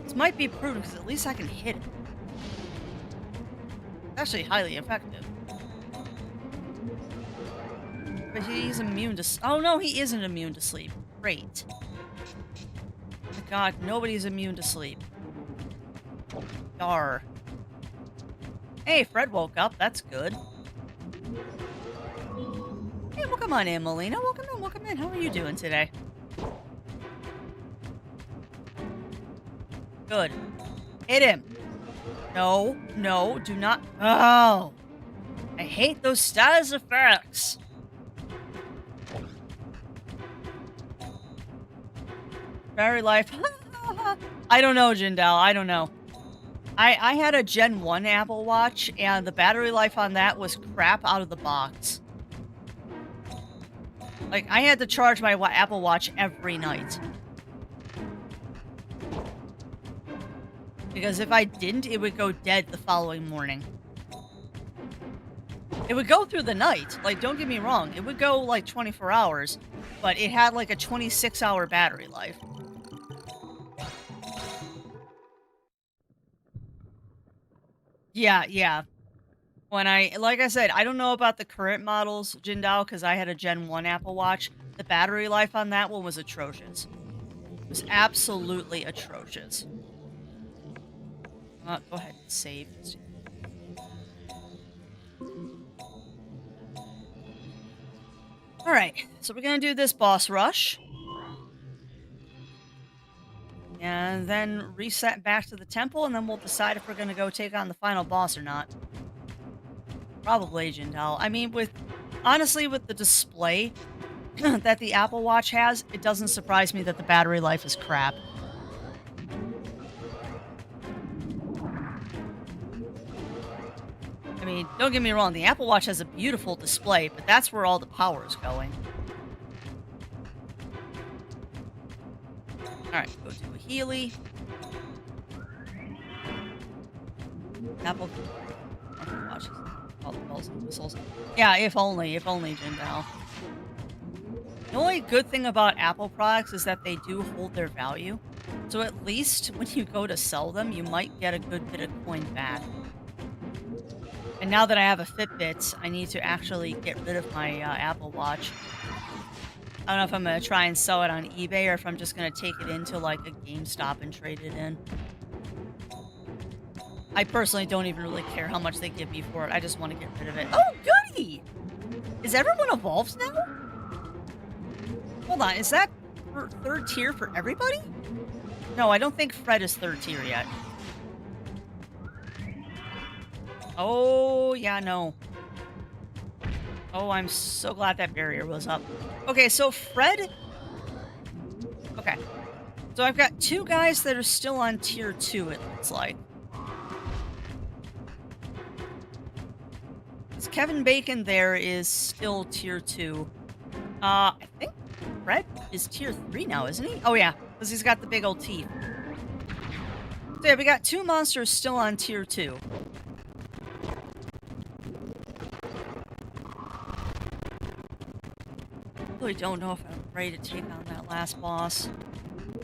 this might be prudent because at least I can hit it. It's actually highly effective. But he's immune to... Oh, no, he isn't immune to sleep. Great. My god, nobody's immune to sleep. Dar. Hey, Fred woke up. That's good. Hey, welcome on in, Melina. Welcome in, welcome in. How are you doing today? Good. Hit him. No, no, do not... Oh! I hate those status effects. Battery life. I don't know, Jindal. I don't know. I had a Gen 1 Apple Watch, and the battery life on that was crap out of the box. Like, I had to charge my Apple Watch every night. Because if I didn't, it would go dead the following morning. It would go through the night. Like, don't get me wrong, it would go like 24 hours, but it had like a 26-hour battery life. Yeah, yeah. Like I said, I don't know about the current models, Jindal, because I had a Gen 1 Apple Watch. The battery life on that one was atrocious. It was absolutely atrocious. Go ahead and save. All right, so we're gonna do this boss rush, and then reset back to the temple, and then we'll decide if we're gonna go take on the final boss or not. Probably Jindal. I mean, honestly, with the display that the Apple Watch has, it doesn't surprise me that the battery life is crap. I mean, don't get me wrong, the Apple Watch has a beautiful display, but that's where all the power is going. Alright, go do a Healy. Apple Watch. All the bells and whistles. Yeah, if only Jindal. The only good thing about Apple products is that they do hold their value. So at least when you go to sell them, you might get a good bit of coin back. And now that I have a Fitbit, I need to actually get rid of my Apple Watch. I don't know if I'm going to try and sell it on eBay or if I'm just going to take it into like a GameStop and trade it in. I personally don't even really care how much they give me for it. I just want to get rid of it. Oh, goody! Is everyone evolved now? Hold on, is that third tier for everybody? No, I don't think Fred is third tier yet. Oh, yeah, no. Oh, I'm so glad that barrier was up. Okay, so Fred... Okay. So I've got two guys that are still on tier 2, it looks like. This Kevin Bacon there is still tier 2. I think Fred is tier 3 now, isn't he? Oh, yeah, because he's got the big old teeth. So yeah, we got two monsters still on tier 2. I really don't know if I'm ready to take on that last boss.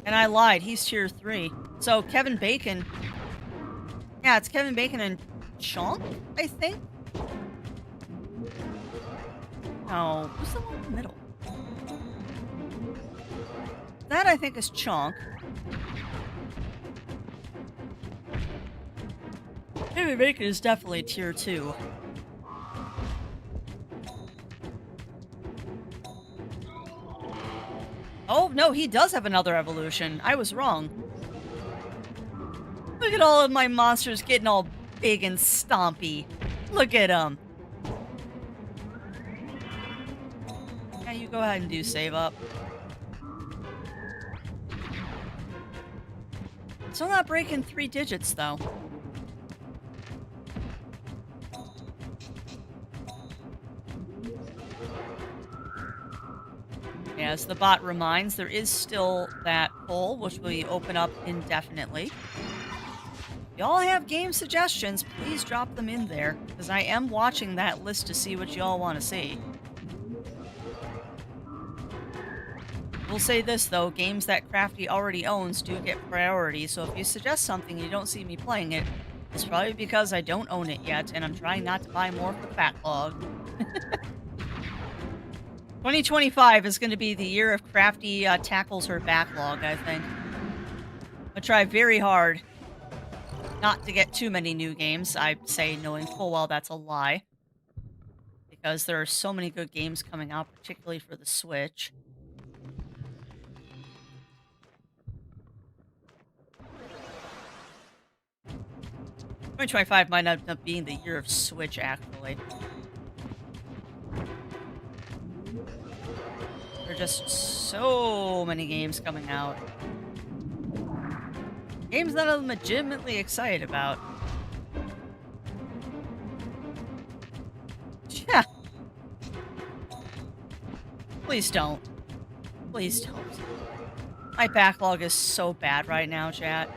And I lied, he's tier 3. So Kevin Bacon... Yeah, it's Kevin Bacon and Chonk, I think? No, who's the one in the middle? That, I think, is Chonk. Kevin Bacon is definitely tier 2. Oh, no, he does have another evolution. I was wrong. Look at all of my monsters getting all big and stompy. Look at them. Yeah, you go ahead and do save up. Still not breaking 3 digits, though. As the bot reminds, there is still that poll, which will open up indefinitely. If y'all have game suggestions, please drop them in there, because I am watching that list to see what y'all want to see. We'll say this, though, games that Crafty already owns do get priority, so if you suggest something and you don't see me playing it, it's probably because I don't own it yet, and I'm trying not to buy more for the backlog. 2025 is going to be the year of Crafty tackles her backlog, I think. I try very hard not to get too many new games, I say knowing full well that's a lie. Because there are so many good games coming out, particularly for the Switch. '25 might end up being the year of Switch, actually. There are just so many games coming out. Games that I'm legitimately excited about. Yeah. Please don't. Please don't. My backlog is so bad right now, chat.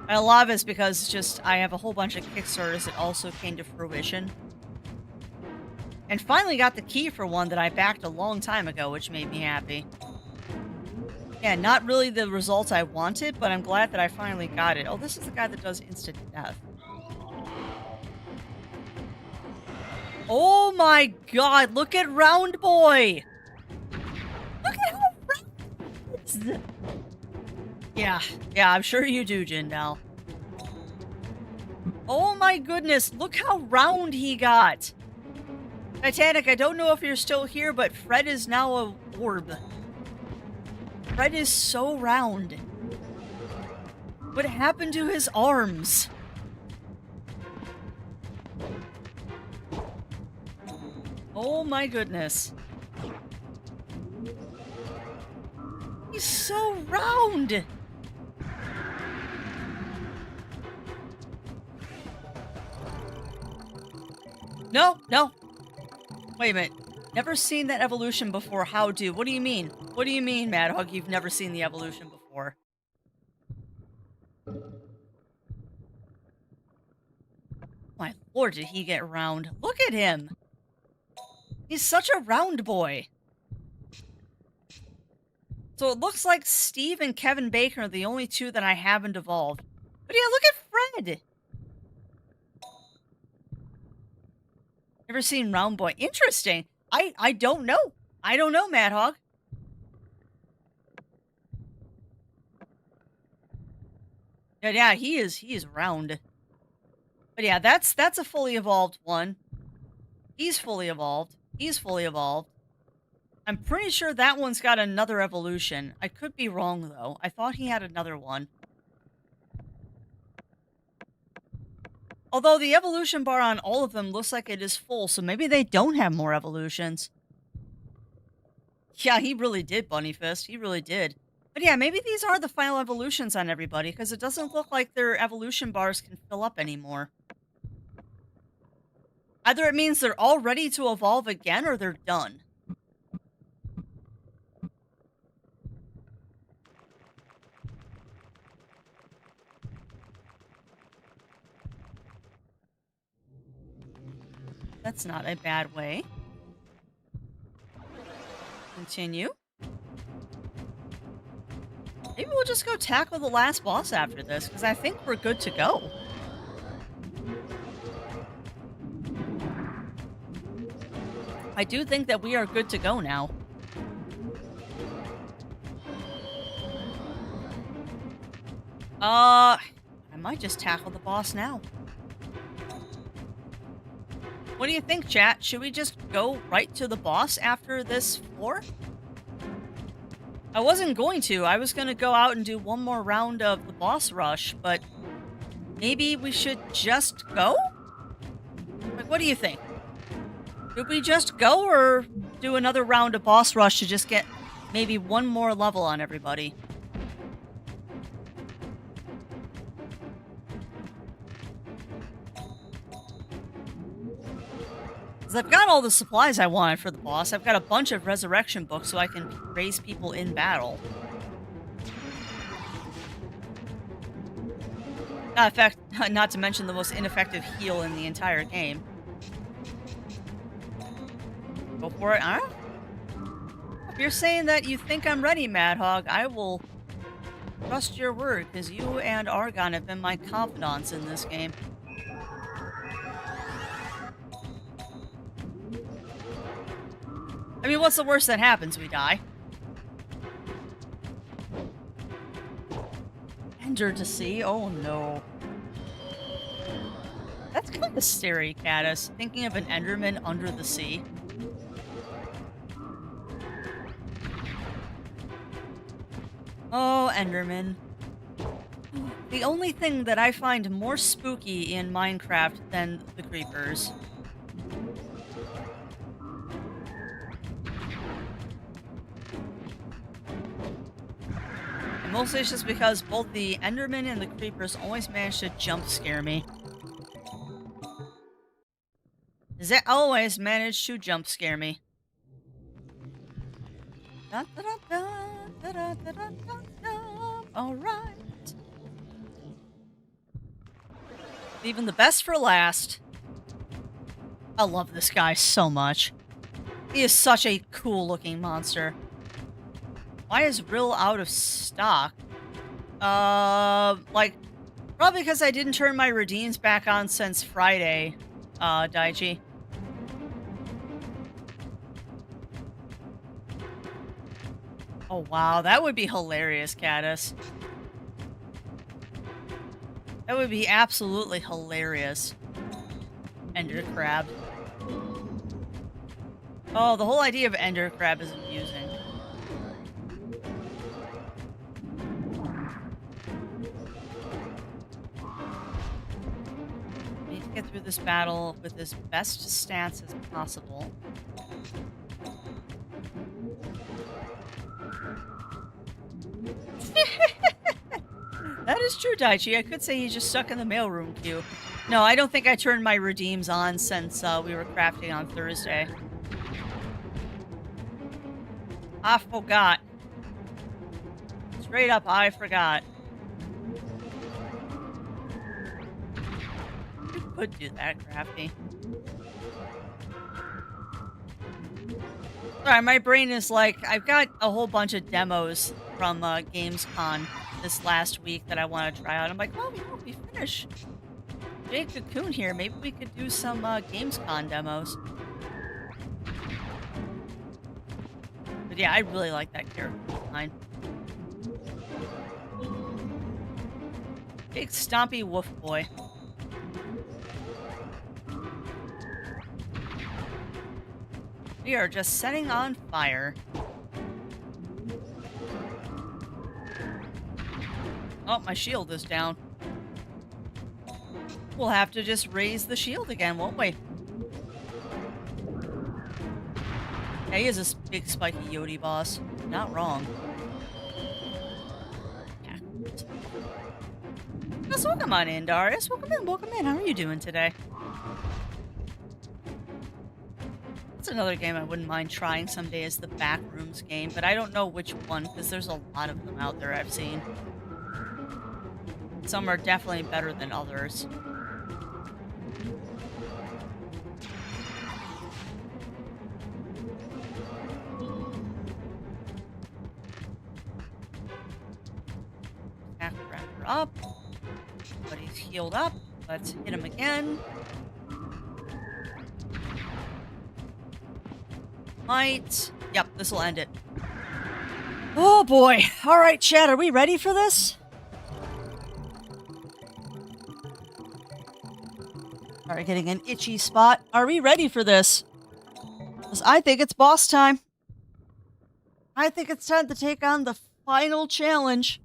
And a lot of it's because just I have a whole bunch of Kickstarters that also came to fruition And finally got the key for one that I backed a long time ago, which made me happy. Yeah, not really the results I wanted, but I'm glad that I finally got it. Oh, this is the guy that does instant death. Oh my god, look at Round Boy! Look at how round he is! Yeah, I'm sure you do, Jindal. Oh my goodness, look how round he got! Titanic, I don't know if you're still here, but Fred is now a orb. Fred is so round. What happened to his arms? Oh my goodness. He's so round! No. Wait a minute. Never seen that evolution before. How do? What do you mean? What do you mean, Mad Hog? You've never seen the evolution before? My lord, did he get round. Look at him! He's such a round boy. So it looks like Steve and Kevin Bacon are the only two that I haven't evolved. But yeah, look at Fred! Never seen Round Boy. Interesting. I don't know. I don't know, Mad Hog. Yeah, he is round. But yeah, that's a fully evolved one. He's fully evolved. He's fully evolved. I'm pretty sure that one's got another evolution. I could be wrong though. I thought he had another one. Although the evolution bar on all of them looks like it is full, so maybe they don't have more evolutions. Yeah, he really did, Bunny Fist. He really did. But yeah, maybe these are the final evolutions on everybody, because it doesn't look like their evolution bars can fill up anymore. Either it means they're all ready to evolve again, or they're done. That's not a bad way. Continue. Maybe we'll just go tackle the last boss after this, because I think we're good to go. I do think that we are good to go now. I might just tackle the boss now. What do you think, chat? Should we just go right to the boss after this floor? I wasn't going to. I was going to go out and do one more round of the boss rush, but maybe we should just go? Like, what do you think? Should we just go or do another round of boss rush to just get maybe one more level on everybody? Because I've got all the supplies I wanted for the boss. I've got a bunch of resurrection books so I can raise people in battle. In fact, not to mention the most ineffective heal in the entire game. Go for it, huh? If you're saying that you think I'm ready, Mad Hog, I will trust your word, because you and Argon have been my confidants in this game. I mean, what's the worst that happens? We die. Ender to sea? Oh no. That's kind of scary, Caddis. Thinking of an Enderman under the sea. Oh, Enderman. The only thing that I find more spooky in Minecraft than the creepers. And mostly it's just because both the Enderman and the creepers always manage to jump scare me. They always manage to jump scare me. Alright. Leaving the best for last. I love this guy so much. He is such a cool looking monster. Why is Rill out of stock? Like, probably because I didn't turn my redeems back on since Friday, Daichi. Oh, wow. That would be hilarious, Caddis. That would be absolutely hilarious. Ender Crab. Oh, the whole idea of Ender Crab is amusing. Need to get through this battle with as best stance as possible. That is true, Daichi. I could say he's just stuck in the mailroom queue. No, I don't think I turned my redeems on since we were crafting on Thursday. I forgot. Straight up, I forgot. You could do that, Crafty. Sorry, my brain is like, I've got a whole bunch of demos from Gamescom this last week that I want to try out. I'm like, well, if we finish Jade Cocoon here, maybe we could do some Gamescom demos. But yeah, I really like that character design. Big stompy wolf boy. We are just setting on fire. Oh, my shield is down. We'll have to just raise the shield again, won't we? Yeah, he is a big spiky Yodi boss. Not wrong. Yeah. Yes, welcome on in, Darius. Welcome in, welcome in. How are you doing today? That's another game I wouldn't mind trying someday is the Backrooms game, but I don't know which one because there's a lot of them out there I've seen. Some are definitely better than others. Raptor up. But he's healed up. Let's hit him again. Might. Yep, this will end it. Oh boy. All right, chat, are we ready for this? All right, getting an itchy spot. Are we ready for this? 'Cause I think it's boss time. I think it's time to take on the final challenge.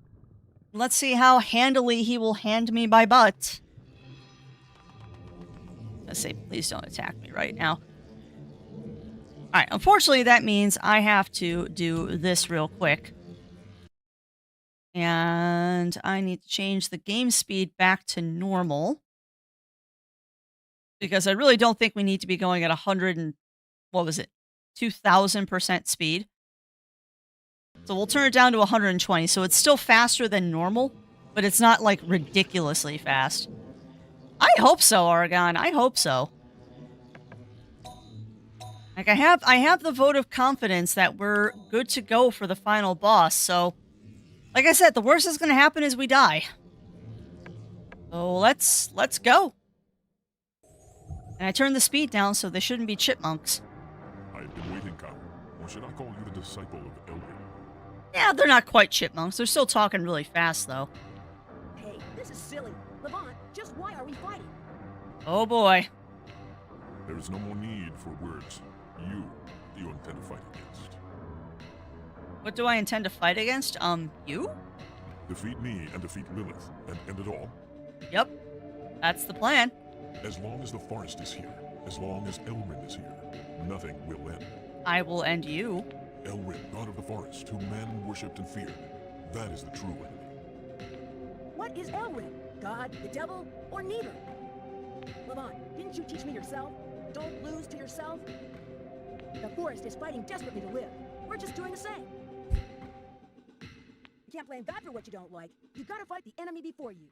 Let's see how handily he will hand me my butt. Let's say, please don't attack me right now. Alright, unfortunately that means I have to do this real quick. And I need to change the game speed back to normal. Because I really don't think we need to be going at 100 and, what was it, 2,000% speed. So we'll turn it down to 120, so it's still faster than normal, but it's not, like, ridiculously fast. I hope so, Oregon. I hope so. Like, I have the vote of confidence that we're good to go for the final boss, so... Like I said, the worst that's gonna happen is we die. So let's go. And I turned the speed down, so they shouldn't be chipmunks. I've been waiting, Kyle. Or should I call you the disciple of Elgin? Yeah, they're not quite chipmunks. They're still talking really fast, though. Hey, this is silly. Levant, just why are we fighting? Oh boy. There is no more need for words. You intend to fight against. What do I intend to fight against? You? Defeat me and defeat Lilith, and end it all. Yep. That's the plan. As long as the forest is here, as long as Elrin is here, nothing will end. I will end you. Elrin, god of the forest, whom men worshipped and feared. That is the true enemy. What is Elrin? God, the devil, or neither? Levant, didn't you teach me yourself? Don't lose to yourself? The forest is fighting desperately to live. We're just doing the same. You can't blame God for what you don't like. You've got to fight the enemy before you.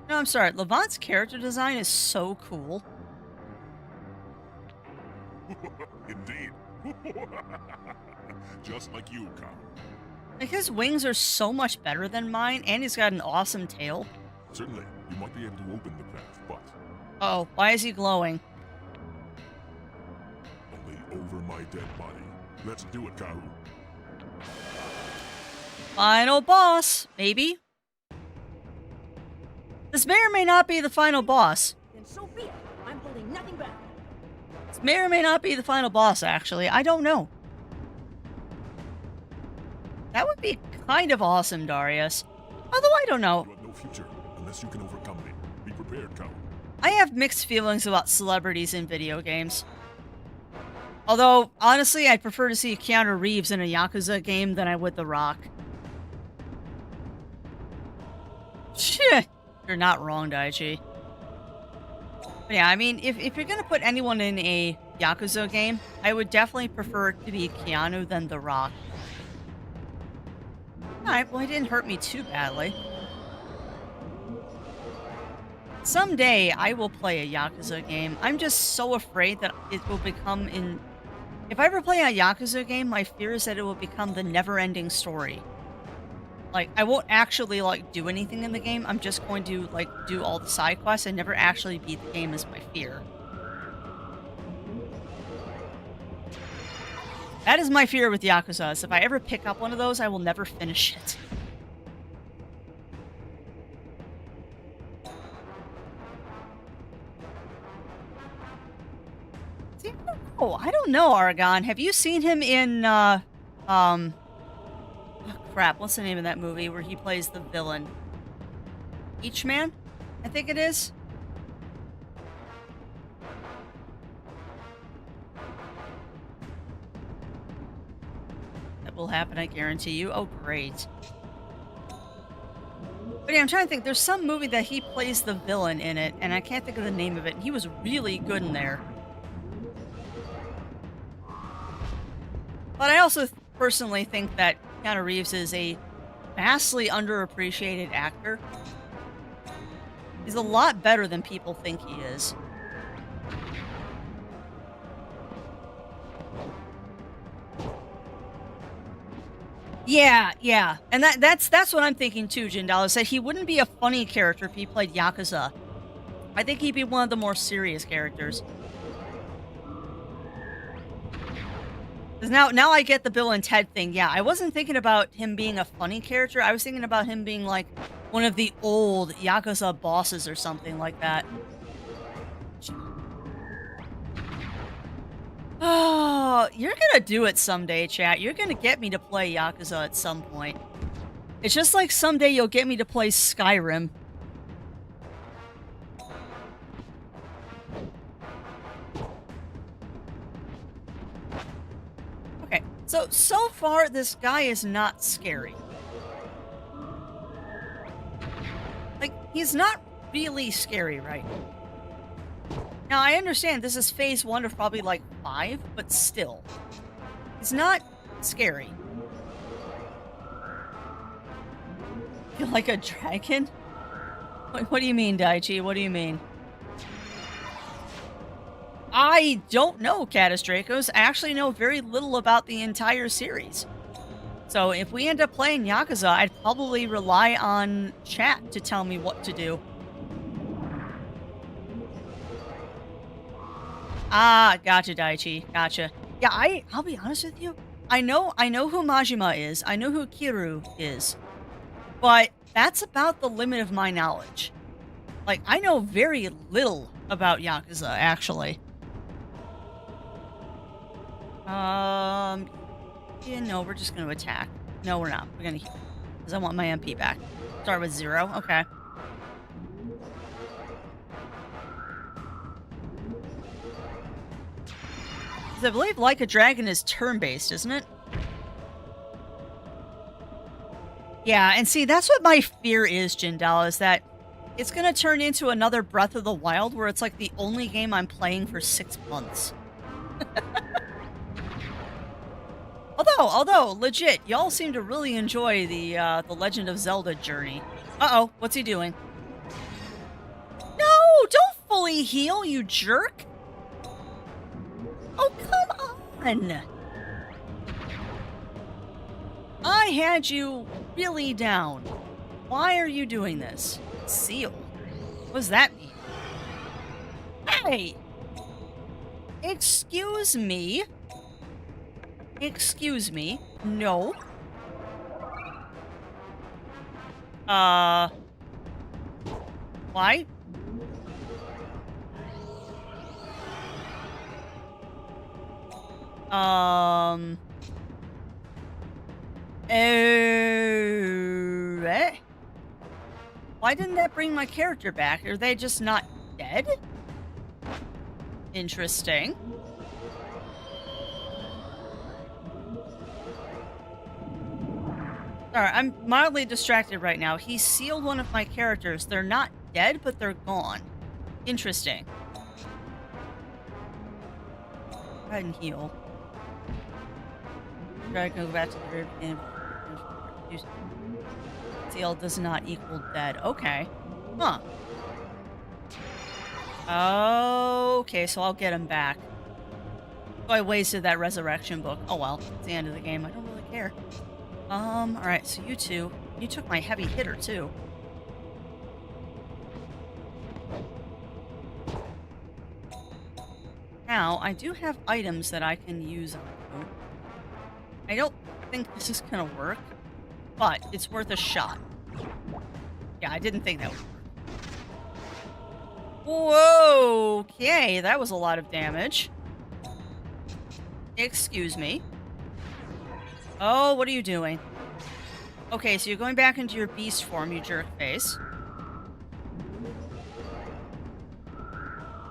No, I'm sorry. Levant's character design is so cool. Just like you, Cow. Like, his wings are so much better than mine, and he's got an awesome tail. Certainly, you might be able to open the path, but Uh-oh, why is he glowing? only over my dead body. Let's do it, Cow. Final boss, maybe? This may or may not be the final boss. Then so be it. I'm holding nothing back. This may or may not be the final boss, actually. I don't know. That would be kind of awesome, Darius. Although I don't know. You have no future unless you can overcome me. Be prepared, Cow. I have mixed feelings about celebrities in video games. Although, honestly, I'd prefer to see Keanu Reeves in a Yakuza game than I would The Rock. Shit! You're not wrong, Daichi. But yeah, I mean, if you're gonna put anyone in a Yakuza game, I would definitely prefer it to be Keanu than The Rock. Alright, well, he didn't hurt me too badly. Someday, I will play a Yakuza game. I'm just so afraid that it will become in... If I ever play a Yakuza game, my fear is that it will become the never-ending story. Like, I won't actually, like, do anything in the game. I'm just going to, like, do all the side quests and never actually beat the game is my fear. That is my fear with Yakuza, is if I ever pick up one of those, I will never finish it. See, I don't know, Aragon. Have you seen him in, oh, crap, what's the name of that movie where he plays the villain? Each Man? I think it is. That will happen, I guarantee you. Oh, great. But yeah, I'm trying to think. There's some movie that he plays the villain in it, and I can't think of the name of it. He was really good in there. But I also personally think that Keanu Reeves is a vastly underappreciated actor. He's a lot better than people think he is. Yeah. And that's what I'm thinking too, Jindal, is that he wouldn't be a funny character if he played Yakuza. I think he'd be one of the more serious characters. Because now I get the Bill and Ted thing. Yeah, I wasn't thinking about him being a funny character. I was thinking about him being like one of the old Yakuza bosses or something like that. Oh, you're gonna do it someday, chat. You're gonna get me to play Yakuza at some point. It's just like someday you'll get me to play Skyrim. Okay, so far this guy is not scary. Like, he's not really scary, right? Now, I understand this is phase 1 of probably, like, 5, but still. He's not scary. You're like a dragon? What do you mean, Daichi? What do you mean? I don't know, Catastracos. I actually know very little about the entire series. So if we end up playing Yakuza, I'd probably rely on chat to tell me what to do. Ah, gotcha, Daichi. Gotcha. Yeah, I'll be honest with you. I know who Majima is. I know who Kiru is. But that's about the limit of my knowledge. Like, I know very little about Yakuza, actually. Yeah, no, we're just gonna attack. No, we're not. We're gonna heal. Because I want my MP back. Start with 0. Okay. I believe Like a Dragon is turn-based, isn't it? Yeah, and see, that's what my fear is, Jindal, is that it's gonna turn into another Breath of the Wild where it's like the only game I'm playing for 6 months. Although, legit, y'all seem to really enjoy the Legend of Zelda journey. Uh-oh, what's he doing? No, don't fully heal, you jerk! Oh, come on! I had you really down, why are you doing this? Seal? What does that mean? Hey! Excuse me? Excuse me? No. Why? Why didn't that bring my character back? Are they just not dead? Interesting. Alright, I'm mildly distracted right now. He sealed one of my characters. They're not dead, but they're gone. Interesting. Go ahead and heal. Try to go back to the very beginning. Seal does not equal dead. Okay. Huh. Okay, so I'll get him back. So I wasted that resurrection book. Oh well, it's the end of the game. I don't really care. Alright, so you two. You took my heavy hitter too. Now, I do have items that I can use on you. I don't think this is gonna work, but it's worth a shot. Yeah, I didn't think that would work. Whoa! Okay, that was a lot of damage. Excuse me. Oh, what are you doing? Okay, so you're going back into your beast form, you jerk face.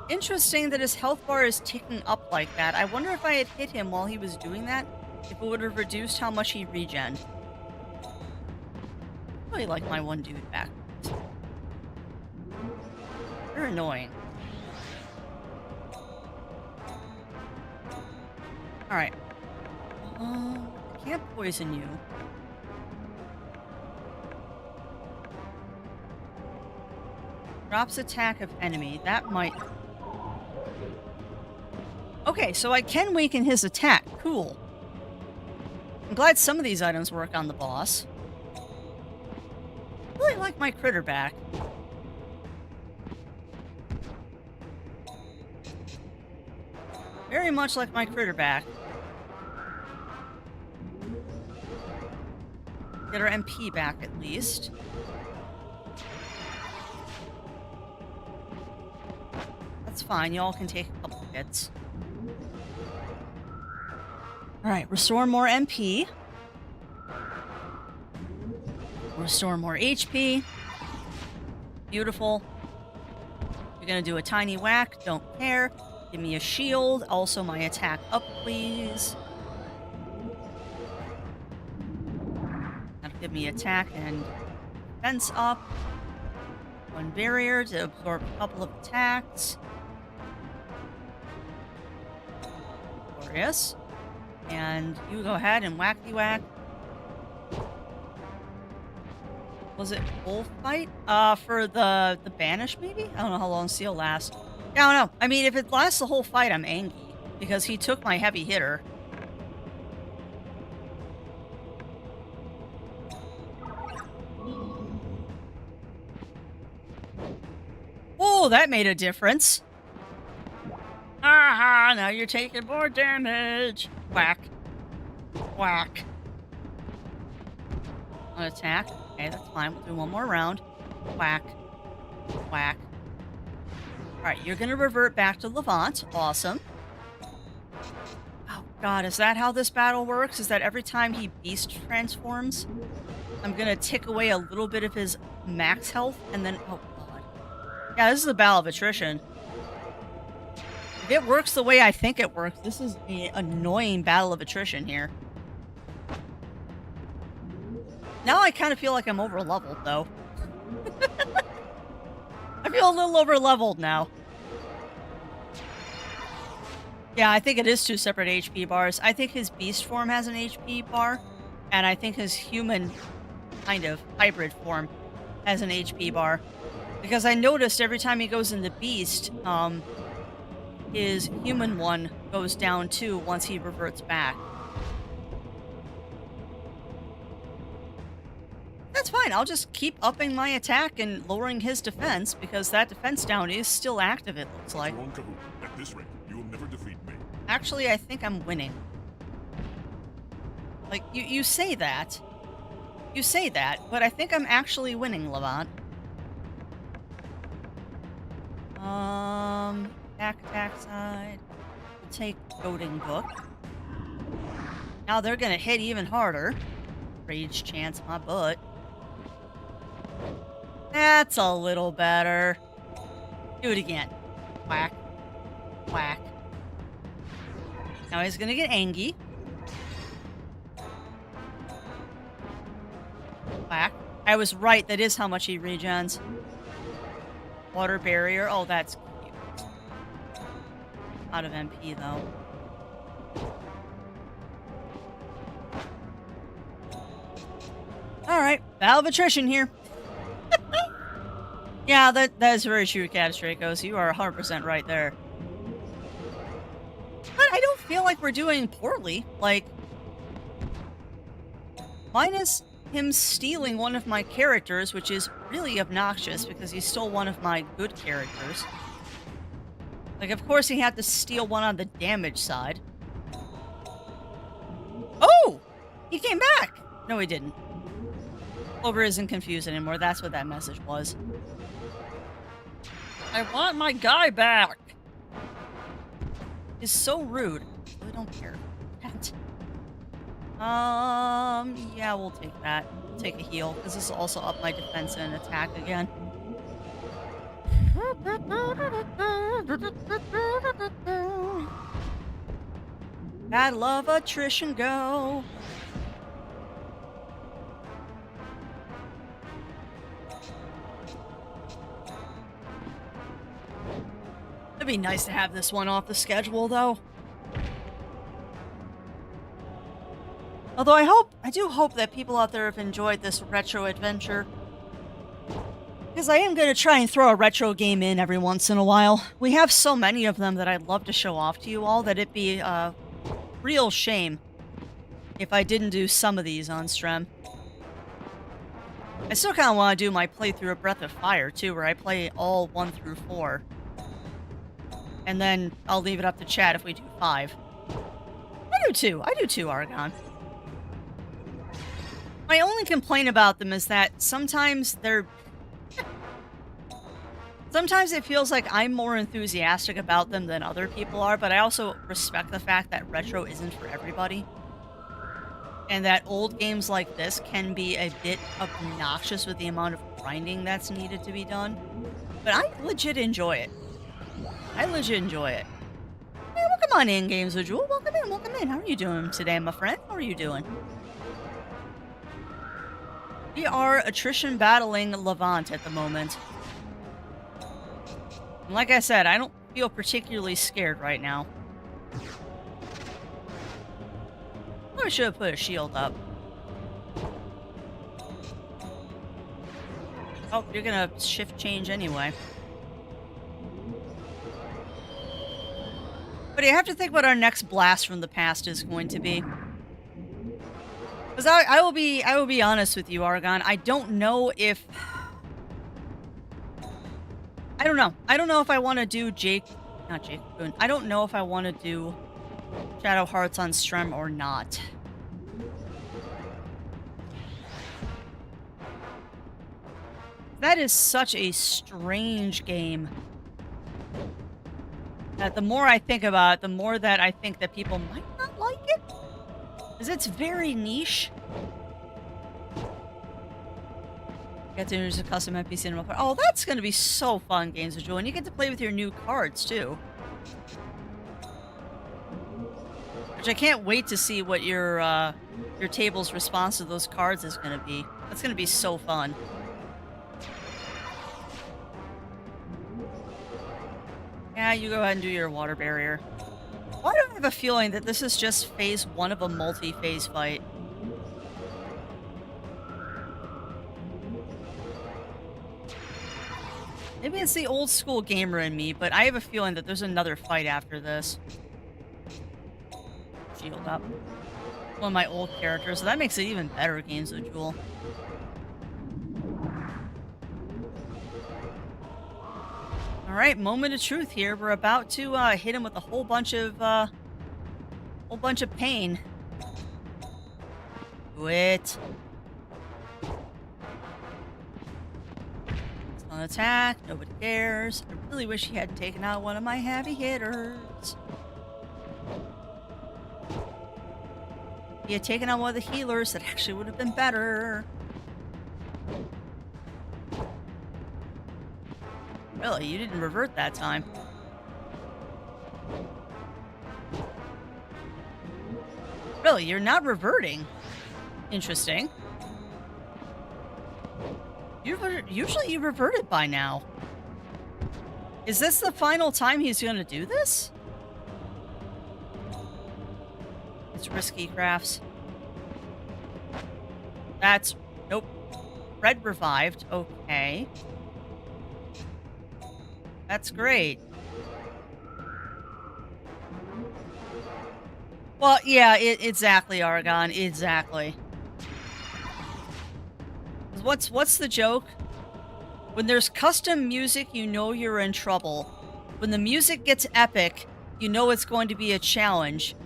Interesting that his health bar is ticking up like that. I wonder if I had hit him while he was doing that, if it would have reduced how much he regen. I really like my one dude back. You're annoying. Alright. I can't poison you. Drops attack of enemy. That might... Okay, so I can weaken his attack. Cool. I'm glad some of these items work on the boss. I really like my critter back. Very much like my critter back. Get our MP back at least. That's fine, y'all can take a couple hits. Alright, restore more MP. Restore more HP. Beautiful. You're gonna do a tiny whack, don't care. Give me a shield, also my attack up, please. That'll give me attack and defense up. One barrier to absorb a couple of attacks. Glorious. And you go ahead and whacky whack. Was it bullfight? For the banish maybe? I don't know how long Seal lasts. Yeah, I don't know. I mean, if it lasts the whole fight, I'm angry. Because he took my heavy hitter. Oh, that made a difference. Aha, now you're taking more damage. Whack. Whack. An attack. Okay, that's fine. We'll do one more round. Whack. Whack. Alright, you're gonna revert back to Levant. Awesome. Oh god, is that how this battle works? Is that every time he beast transforms, I'm gonna tick away a little bit of his max health, and then... Oh god. Yeah, this is a battle of attrition. If it works the way I think it works, this is an annoying battle of attrition here. Now I kind of feel like I'm over-leveled, though. I feel a little over-leveled now. Yeah, I think it is two separate HP bars. I think his beast form has an HP bar, and I think his human, kind of, hybrid form has an HP bar. Because I noticed every time he goes into beast, his human one goes down too once he reverts back. That's fine. I'll just keep upping my attack and lowering his defense because that defense down is still active, it looks like. Wrong, Cocoon. At this rate, you will never defeat me. Actually, I think I'm winning. Like, you say that. You say that, but I think I'm actually winning, Levant. Attack side. We'll take Goading Book. Now they're gonna hit even harder. Rage chance my butt. That's a little better. Do it again. Whack. Whack. Now he's gonna get angry. Whack. I was right, that is how much he regens. Water barrier. Oh, that's cute. Out of MP, though. Alright, battle of attrition here. Yeah, that is very true, Catastracos. You are 100% right there. But I don't feel like we're doing poorly. Like, minus him stealing one of my characters, which is really obnoxious because he stole one of my good characters. Like, of course he had to steal one on the damage side. Oh! He came back! No, he didn't. Clover isn't confused anymore. That's what that message was. I want my guy back! It's so rude. I really don't care. Yeah, we'll take that. We'll take a heal, because this will also up my defense and attack again. Battle of attrition, go! It'd be nice to have this one off the schedule, though. Although I do hope that people out there have enjoyed this retro adventure. Because I am going to try and throw a retro game in every once in a while. We have so many of them that I'd love to show off to you all that it'd be a real shame if I didn't do some of these on stream. I still kind of want to do my playthrough of Breath of Fire, too, where I play all 1 through 4. And then I'll leave it up to chat if we do 5. I do too, Argon. My only complaint about them is that sometimes sometimes it feels like I'm more enthusiastic about them than other people are, but I also respect the fact that retro isn't for everybody. And that old games like this can be a bit obnoxious with the amount of grinding that's needed to be done. But I legit enjoy it. Hey, welcome on in, Games with Jewel. Welcome in. How are you doing today, my friend? How are you doing? We are attrition battling Levant at the moment. And like I said, I don't feel particularly scared right now. I should have put a shield up. Oh, you're gonna shift change anyway. But you have to think what our next blast from the past is going to be. Because I will be honest with you, Argon. I don't know if... I don't know. I don't know if I want to do not Cocoon. I don't know if I want to do Shadow Hearts on stream or not. That is such a strange game. That the more I think about it, the more that I think that people might not like it. Because it's very niche. Get to introduce a custom NPC cinema card. Oh, that's going to be so fun, Games with Jewel. And you get to play with your new cards, too. Which I can't wait to see what your table's response to those cards is going to be. That's going to be so fun. Yeah, you go ahead and do your water barrier. Why do I have a feeling that this is just phase 1 of a multi-phase fight? Maybe it's the old school gamer in me, but I have a feeling that there's another fight after this. Shield up. One of my old characters, so that makes it even better, Games with Jewel. right, moment of truth here. We're about to hit him with a whole bunch of pain. Do it. It's an attack. Nobody cares. I really wish he hadn't taken out one of my heavy hitters. He had taken out one of the healers, that actually would have been better. Really, you didn't revert that time. Really, you're not reverting. Interesting. Usually you reverted by now. Is this the final time he's gonna do this? It's risky, Crafts. That's... Nope. Red revived. Okay. That's great. Well, yeah, exactly, Argon. Exactly. What's the joke? When there's custom music, you know you're in trouble. When the music gets epic, you know it's going to be a challenge.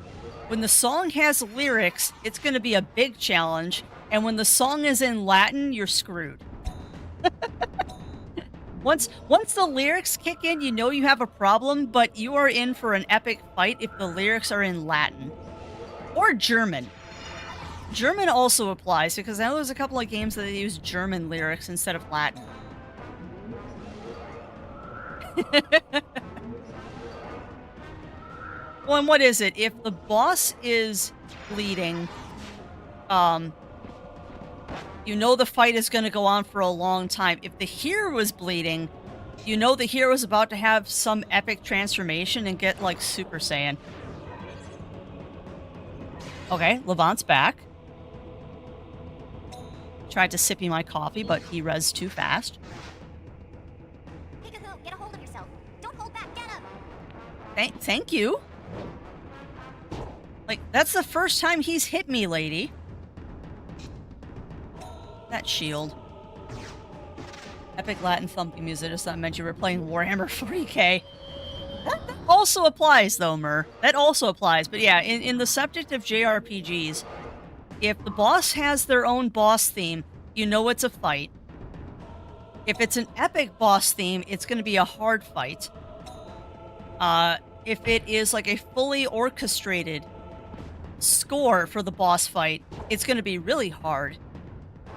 When the song has lyrics, it's going to be a big challenge. And when the song is in Latin, you're screwed. Once the lyrics kick in, you know you have a problem, but you are in for an epic fight if the lyrics are in Latin. Or German. German also applies, because I know there's a couple of games that they use German lyrics instead of Latin. Well, and what is it? If the boss is bleeding, you know the fight is going to go on for a long time. If the hero was bleeding, you know the hero is about to have some epic transformation and get, like, Super Saiyan. Okay, Levant's back. Tried to sippy my coffee, but he rezzed too fast. Hey, Cocoon, get a hold of yourself. Don't hold back, get up! Thank you. Like, that's the first time he's hit me, lady. That shield. Epic Latin thumping music. Just not meant you were playing Warhammer 40k. That also applies, though, Mer. That also applies. But yeah, in the subject of JRPGs, if the boss has their own boss theme, you know it's a fight. If it's an epic boss theme, it's going to be a hard fight. If it is like a fully orchestrated score for the boss fight, it's going to be really hard.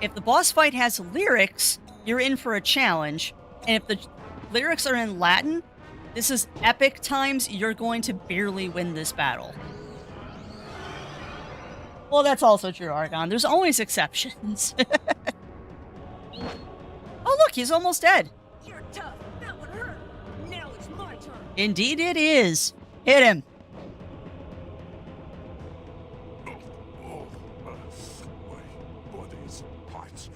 If the boss fight has lyrics, you're in for a challenge. And if the lyrics are in Latin, this is epic times, you're going to barely win this battle. Well, that's also true, Argon. There's always exceptions. Oh, look, he's almost dead. You're tough. That would hurt. Now it's my turn. Indeed it is. Hit him. My body's hot.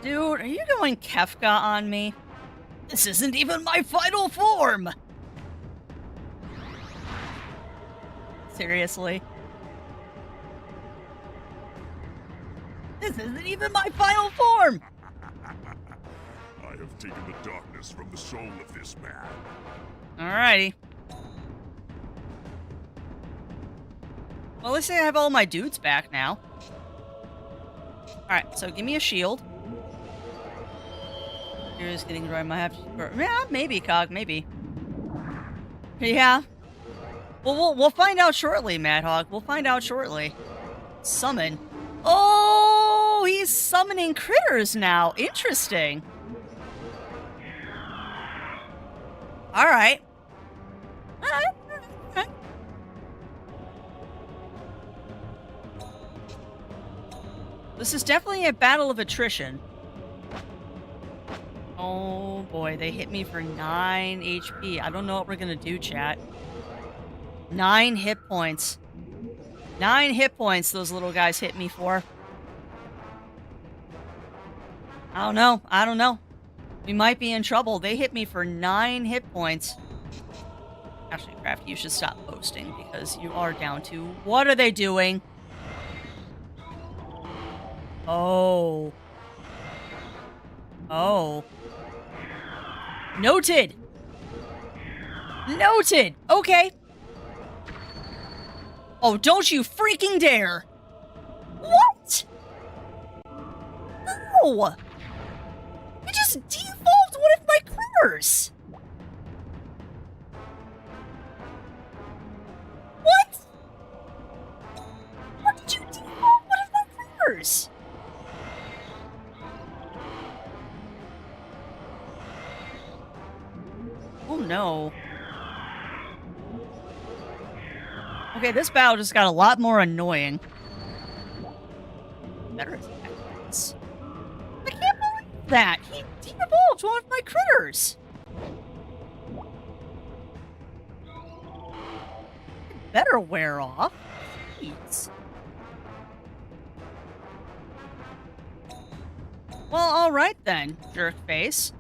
Dude, are you going Kefka on me? This isn't even my final form! Seriously? This isn't even my final form! I have taken the darkness from the soul of this man. Alrighty. Well, let's say I have all my dudes back now. Alright, so give me a shield. You're just getting dry. Might have to... Yeah, maybe, Cog, maybe. Yeah. Well, we'll find out shortly, Madhawk. We'll find out shortly. Summon. Oh, he's summoning critters now. Interesting. Alright. Alright. This is definitely a battle of attrition. Oh boy, they hit me for 9 HP. I don't know what we're gonna do, chat. 9 hit points. 9 hit points those little guys hit me for. I don't know. We might be in trouble. They hit me for 9 hit points. Actually, Crafty, you should stop boasting because you are down to... What are they doing? Oh. Noted. Noted. Okay. Oh, don't you freaking dare. What? No. You just devolved one of my critters. What? What did you devolve one of my critters? Oh no. Okay, this battle just got a lot more annoying. Better attack this. I can't believe that! He de-evolved one of my critters! It better wear off. Jeez. Well, alright then, jerkface.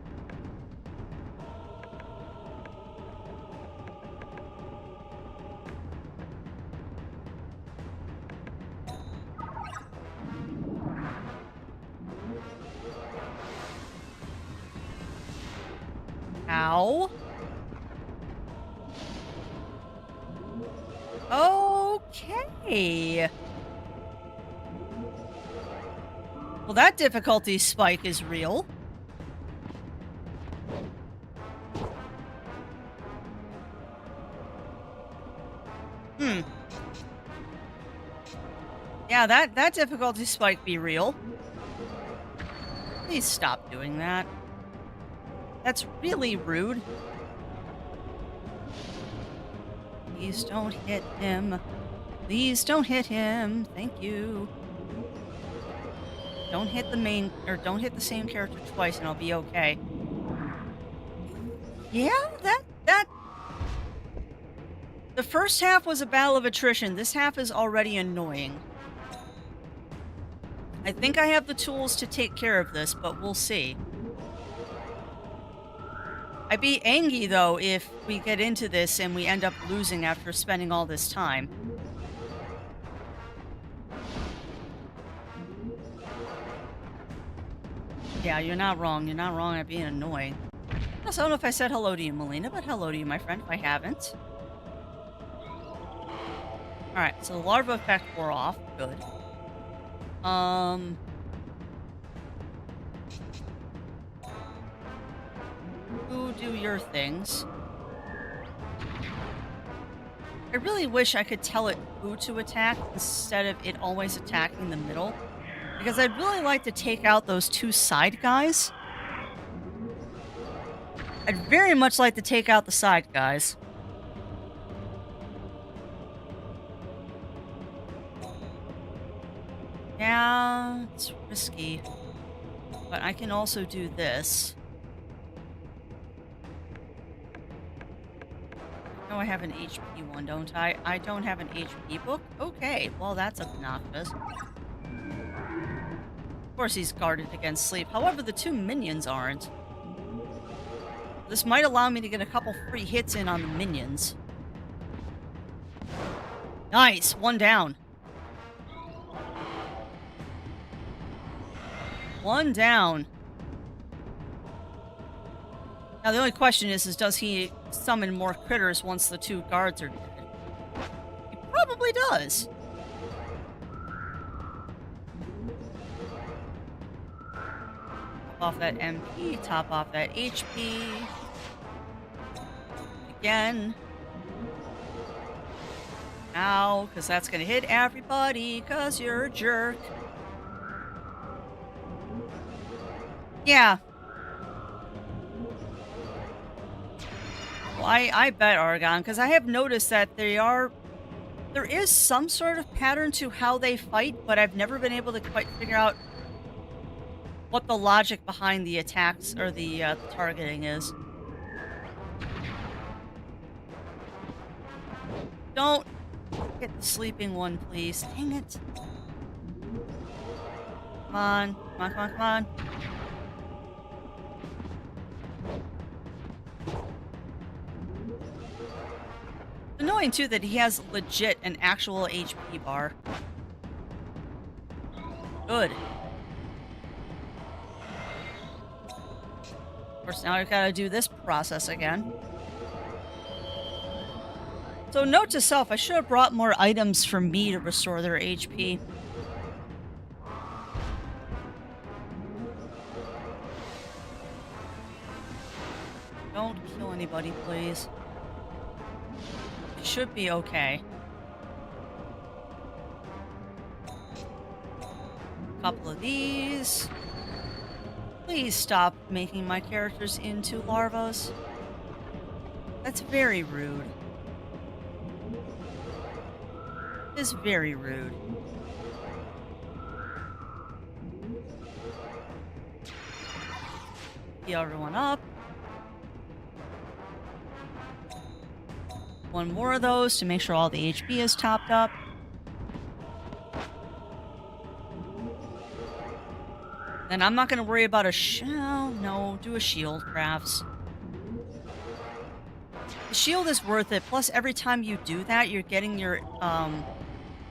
Ow. Okay. Well, that difficulty spike is real. Yeah, that difficulty spike be real. Please stop doing that. That's really rude. Please don't hit him. Please don't hit him. Thank you. Don't hit the main, or don't hit the same character twice and I'll be okay. Yeah, that... The first half was a battle of attrition. This half is already annoying. I think I have the tools to take care of this, but we'll see. I'd be angry, though, if we get into this and we end up losing after spending all this time. Yeah, you're not wrong. You're not wrong at being annoying. Also, I don't know if I said hello to you, Melina, but hello to you, my friend, if I haven't. Alright, so the larva effect wore off. Good. You do your things. I really wish I could tell it who to attack instead of it always attacking the middle. Because I'd really like to take out those two side guys. I'd very much like to take out the side guys. Yeah, it's risky. But I can also do this. Oh, I have an HP one, don't I? I don't have an HP book? Okay, well that's obnoxious. Of course he's guarded against sleep. However, the two minions aren't. This might allow me to get a couple free hits in on the minions. Nice! One down. One down. Now the only question is does he summon more critters once the two guards are dead? He probably does. Top off that MP, top off that HP. Again. Ow, because that's going to hit everybody, because you're a jerk. Yeah. Well, I bet Argon, because I have noticed that there is some sort of pattern to how they fight, but I've never been able to quite figure out what the logic behind the attacks or the targeting is. Don't hit the sleeping one, please. Dang it. Come on. Come on, come on, come on. Annoying too that he has legit an actual HP bar. course, now I've got to do this process again. So note to self, I should have brought more items for me to restore their HP. Don't kill anybody, please. It should be okay. Couple of these. Please stop making my characters into larvas. That's very rude. It's very rude. Heal everyone up. One more of those to make sure all the HP is topped up. Then I'm not going to worry about a no, do a shield, crafts. The shield is worth it. Plus, every time you do that, you're getting your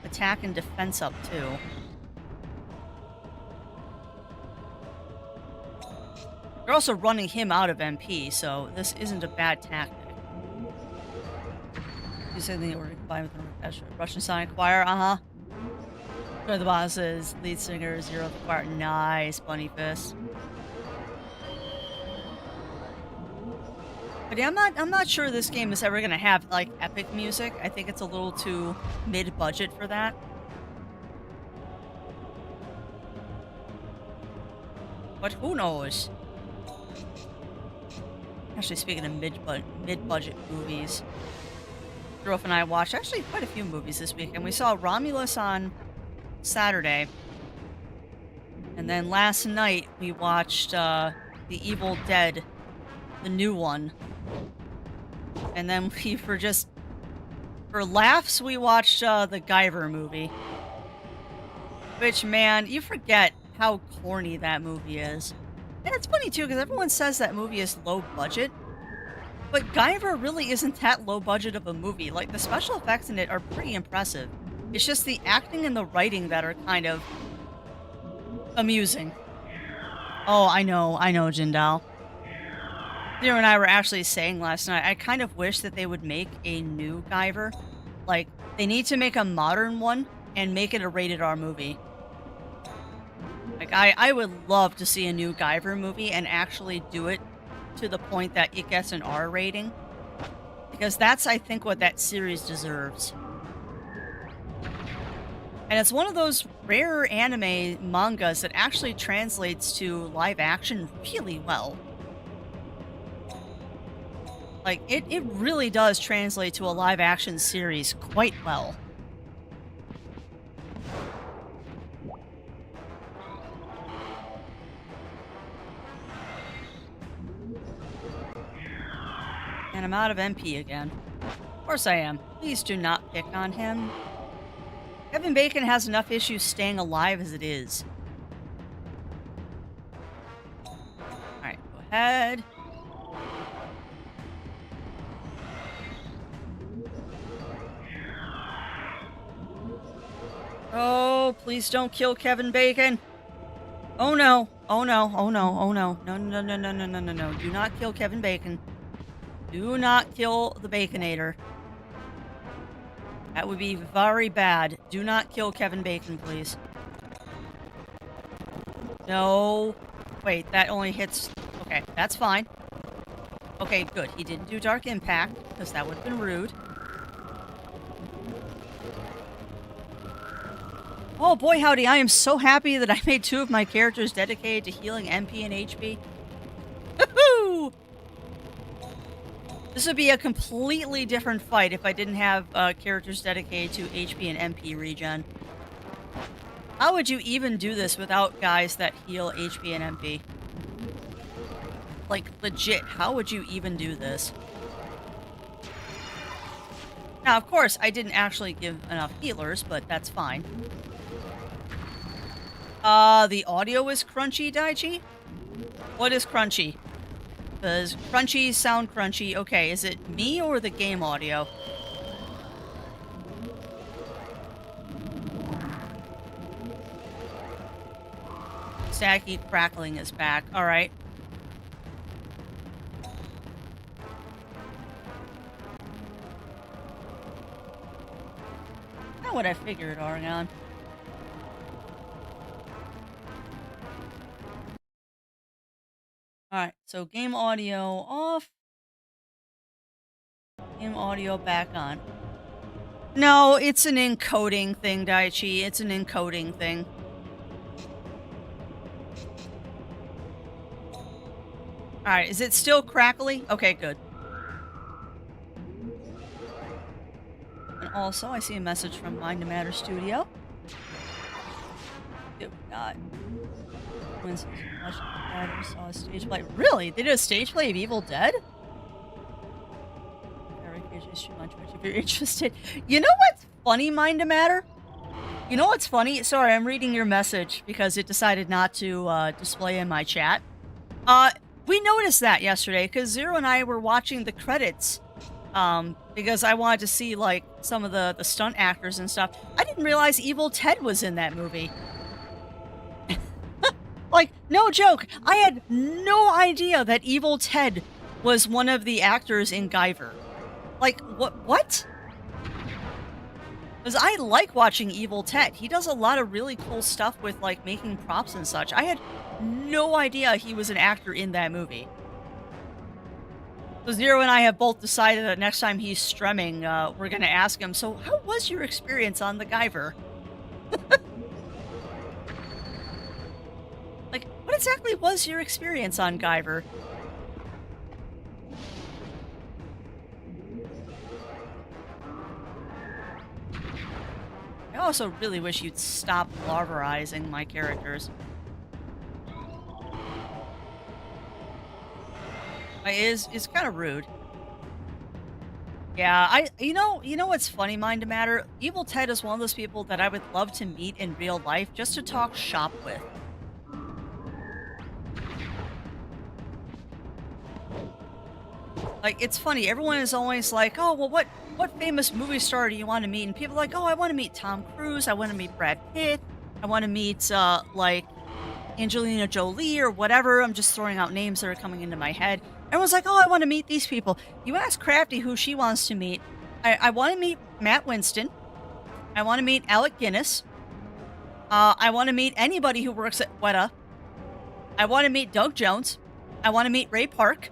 attack and defense up, too. You're also running him out of MP, so this isn't a bad tactic. You said they were combined with the Russian Sonic Choir, uh-huh. The bosses, lead singer, Zero the Choir. Nice, Bunny Fist. But yeah, I'm not sure this game is ever gonna have like epic music. I think it's a little too mid-budget for that. But who knows? Actually, speaking of mid-budget movies, Girl and I watched actually quite a few movies this week, and we saw Romulus on Saturday, and then last night we watched The Evil Dead, the new one, and then for laughs we watched the Guyver movie, which, man, you forget how corny that movie is. And it's funny too, because everyone says that movie is low budget, but Guyver really isn't that low budget of a movie. Like, the special effects in it are pretty impressive. It's just the acting and the writing that are kind of amusing. Oh, I know, Jindal. You and I were actually saying last night, I kind of wish that they would make a new Guyver. Like, they need to make a modern one and make it a rated R movie. Like, I would love to see a new Guyver movie and actually do it to the point that it gets an R rating. Because that's, I think, what that series deserves. And it's one of those rare anime mangas that actually translates to live action really well. Like, it really does translate to a live action series quite well. And I'm out of MP again. Of course I am. Please do not pick on him. Kevin Bacon has enough issues staying alive as it is. Alright, go ahead. Oh, please don't kill Kevin Bacon. Oh no. Oh no. Oh no. Oh no. No, no, no, no, no, no, no, no. Do not kill Kevin Bacon. Do not kill the Baconator. That would be very bad. Do not kill Kevin Bacon, please. No. Wait, that only hits... Okay, that's fine. Okay, good. He didn't do Dark Impact, because that would have been rude. Oh boy, howdy, I am so happy that I made 2 of my characters dedicated to healing MP and HP. Woohoo! This would be a completely different fight if I didn't have characters dedicated to HP and MP regen. How would you even do this without guys that heal HP and MP? Like, legit, how would you even do this? Now, of course, I didn't actually give enough healers, but that's fine. The audio is crunchy, Daichi? What is crunchy? Does crunchy sound crunchy? Okay, is it me or the game audio? Stacky crackling is back. Alright. Not what I figured, Oregon. Alright, so game audio off. Game audio back on. No, it's an encoding thing, Daichi. It's an encoding thing. Alright, is it still crackly? Okay, good. And also, I see a message from Mind to Matter Studio. It got. Wednesday, saw a stage play. Really? They did a stage play of Evil Dead? If you're interested. You know what's funny, Mind to Matter? You know what's funny? Sorry, I'm reading your message because it decided not to display in my chat. We noticed that yesterday because Zero and I were watching the credits because I wanted to see like some of the stunt actors and stuff. I didn't realize Evil Ted was in that movie. Like, no joke. I had no idea that Evil Ted was one of the actors in Guyver. Like, what? Because I like watching Evil Ted. He does a lot of really cool stuff with, like, making props and such. I had no idea he was an actor in that movie. So Zero and I have both decided that next time he's streaming, we're going to ask him, so how was your experience on the Guyver? Like, what exactly was your experience on Guyver? I also really wish you'd stop larvarizing my characters. It's kind of rude. Yeah, you know what's funny, Mind to Matter? Evil Ted is one of those people that I would love to meet in real life just to talk shop with. Like, it's funny, everyone is always like, oh, well, what famous movie star do you want to meet? And people are like, oh, I want to meet Tom Cruise, I want to meet Brad Pitt, I want to meet, like, Angelina Jolie or whatever. I'm just throwing out names that are coming into my head. Everyone's like, oh, I want to meet these people. You ask Crafty who she wants to meet. I want to meet Matt Winston. I want to meet Alec Guinness. I want to meet anybody who works at Weta. I want to meet Doug Jones. I want to meet Ray Park.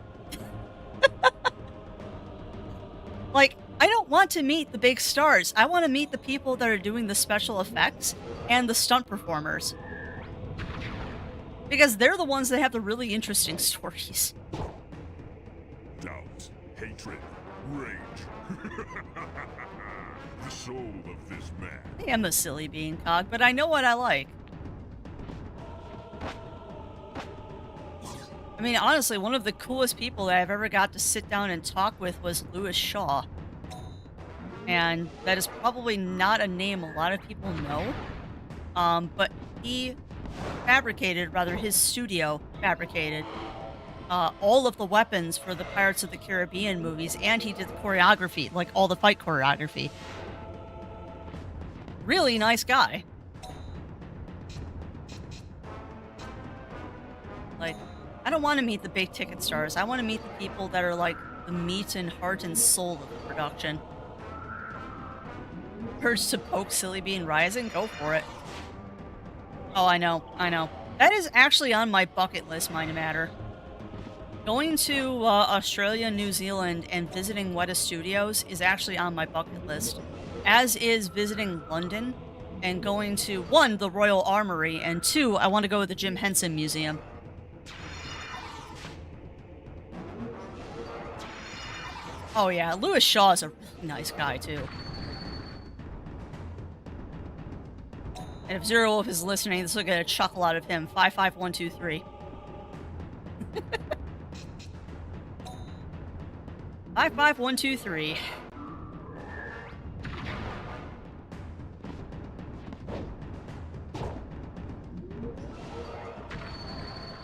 Like, I don't want to meet the big stars. I want to meet the people that are doing the special effects and the stunt performers. Because they're the ones that have the really interesting stories. Doubt, hatred, rage. The soul of this man. I am a silly bean cog, but I know what I like. I mean, honestly, one of the coolest people that I've ever got to sit down and talk with was Louis Shaw. And that is probably not a name a lot of people know. But he his studio fabricated all of the weapons for the Pirates of the Caribbean movies, and he did the choreography, like all the fight choreography. Really nice guy. Like, I don't want to meet the big ticket stars. I want to meet the people that are like the meat and heart and soul of the production. Urge to poke Silly Bean Rising? Go for it. Oh, I know. That is actually on my bucket list, Mind to Matter. Going to Australia, New Zealand, and visiting Weta Studios is actually on my bucket list. As is visiting London and going to, 1, the Royal Armoury, and 2, I want to go to the Jim Henson Museum. Oh yeah, Louis Shaw is a really nice guy, too. And if Zero Wolf is listening, this will get a chuckle out of him. 55123. 55123.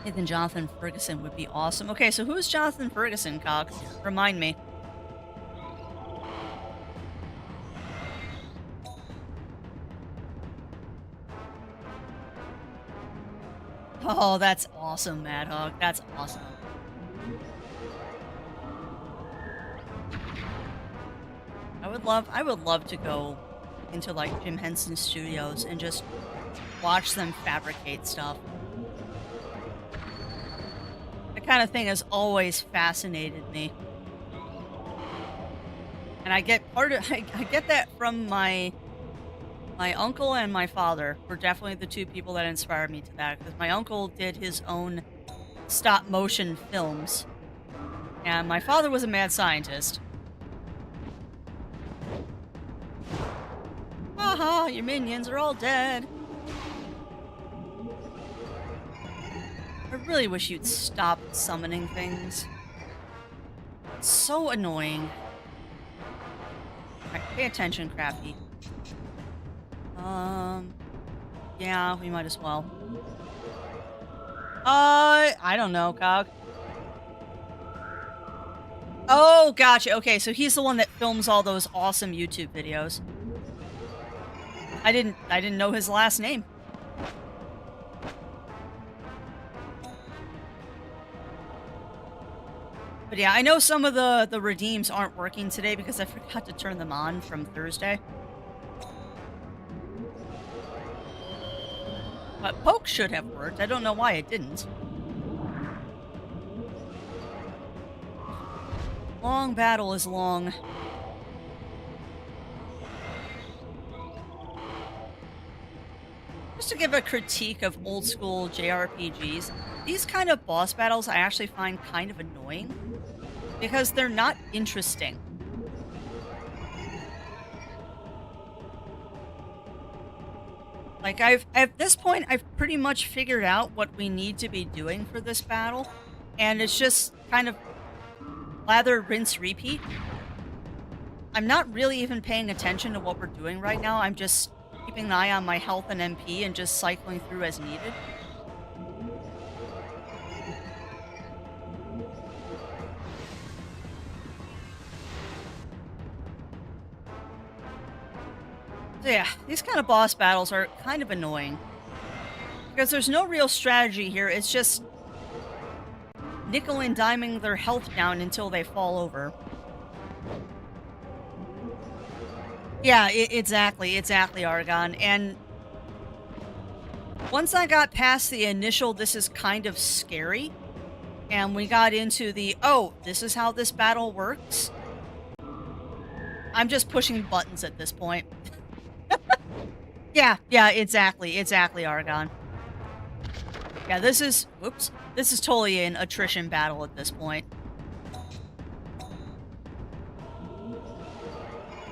Nathan Jonathan Ferguson would be awesome. Okay, so who's Jonathan Ferguson, Cox? Remind me. Oh, that's awesome, Mad Hog. That's awesome. I would love to go into like Jim Henson Studios and just watch them fabricate stuff. That kind of thing has always fascinated me. And I get I get that from my uncle and my father were definitely the two people that inspired me to that, because my uncle did his own stop motion films and my father was a mad scientist. Haha, your minions are all dead. I really wish you'd stop summoning things. It's so annoying. Alright, pay attention, Crafty. Yeah, we might as well. I don't know, Cog. Oh, gotcha. Okay, so he's the one that films all those awesome YouTube videos. I didn't know his last name. But yeah, I know some of the redeems aren't working today because I forgot to turn them on from Thursday. But Poke should have worked. I don't know why it didn't. Long battle is long. Just to give a critique of old school JRPGs, these kind of boss battles I actually find kind of annoying because they're not interesting. Like at this point I've pretty much figured out what we need to be doing for this battle, and it's just kind of lather, rinse, repeat. I'm not really even paying attention to what we're doing right now. I'm just keeping an eye on my health and MP and just cycling through as needed. So yeah, these kind of boss battles are kind of annoying. Because there's no real strategy here, it's just nickel and diming their health down until they fall over. Yeah, exactly, Argon. And once I got past the initial, this is kind of scary, and we got into the, oh, this is how this battle works, I'm just pushing buttons at this point. Yeah, exactly, Argon. Yeah, this is, whoops, this is totally an attrition battle at this point.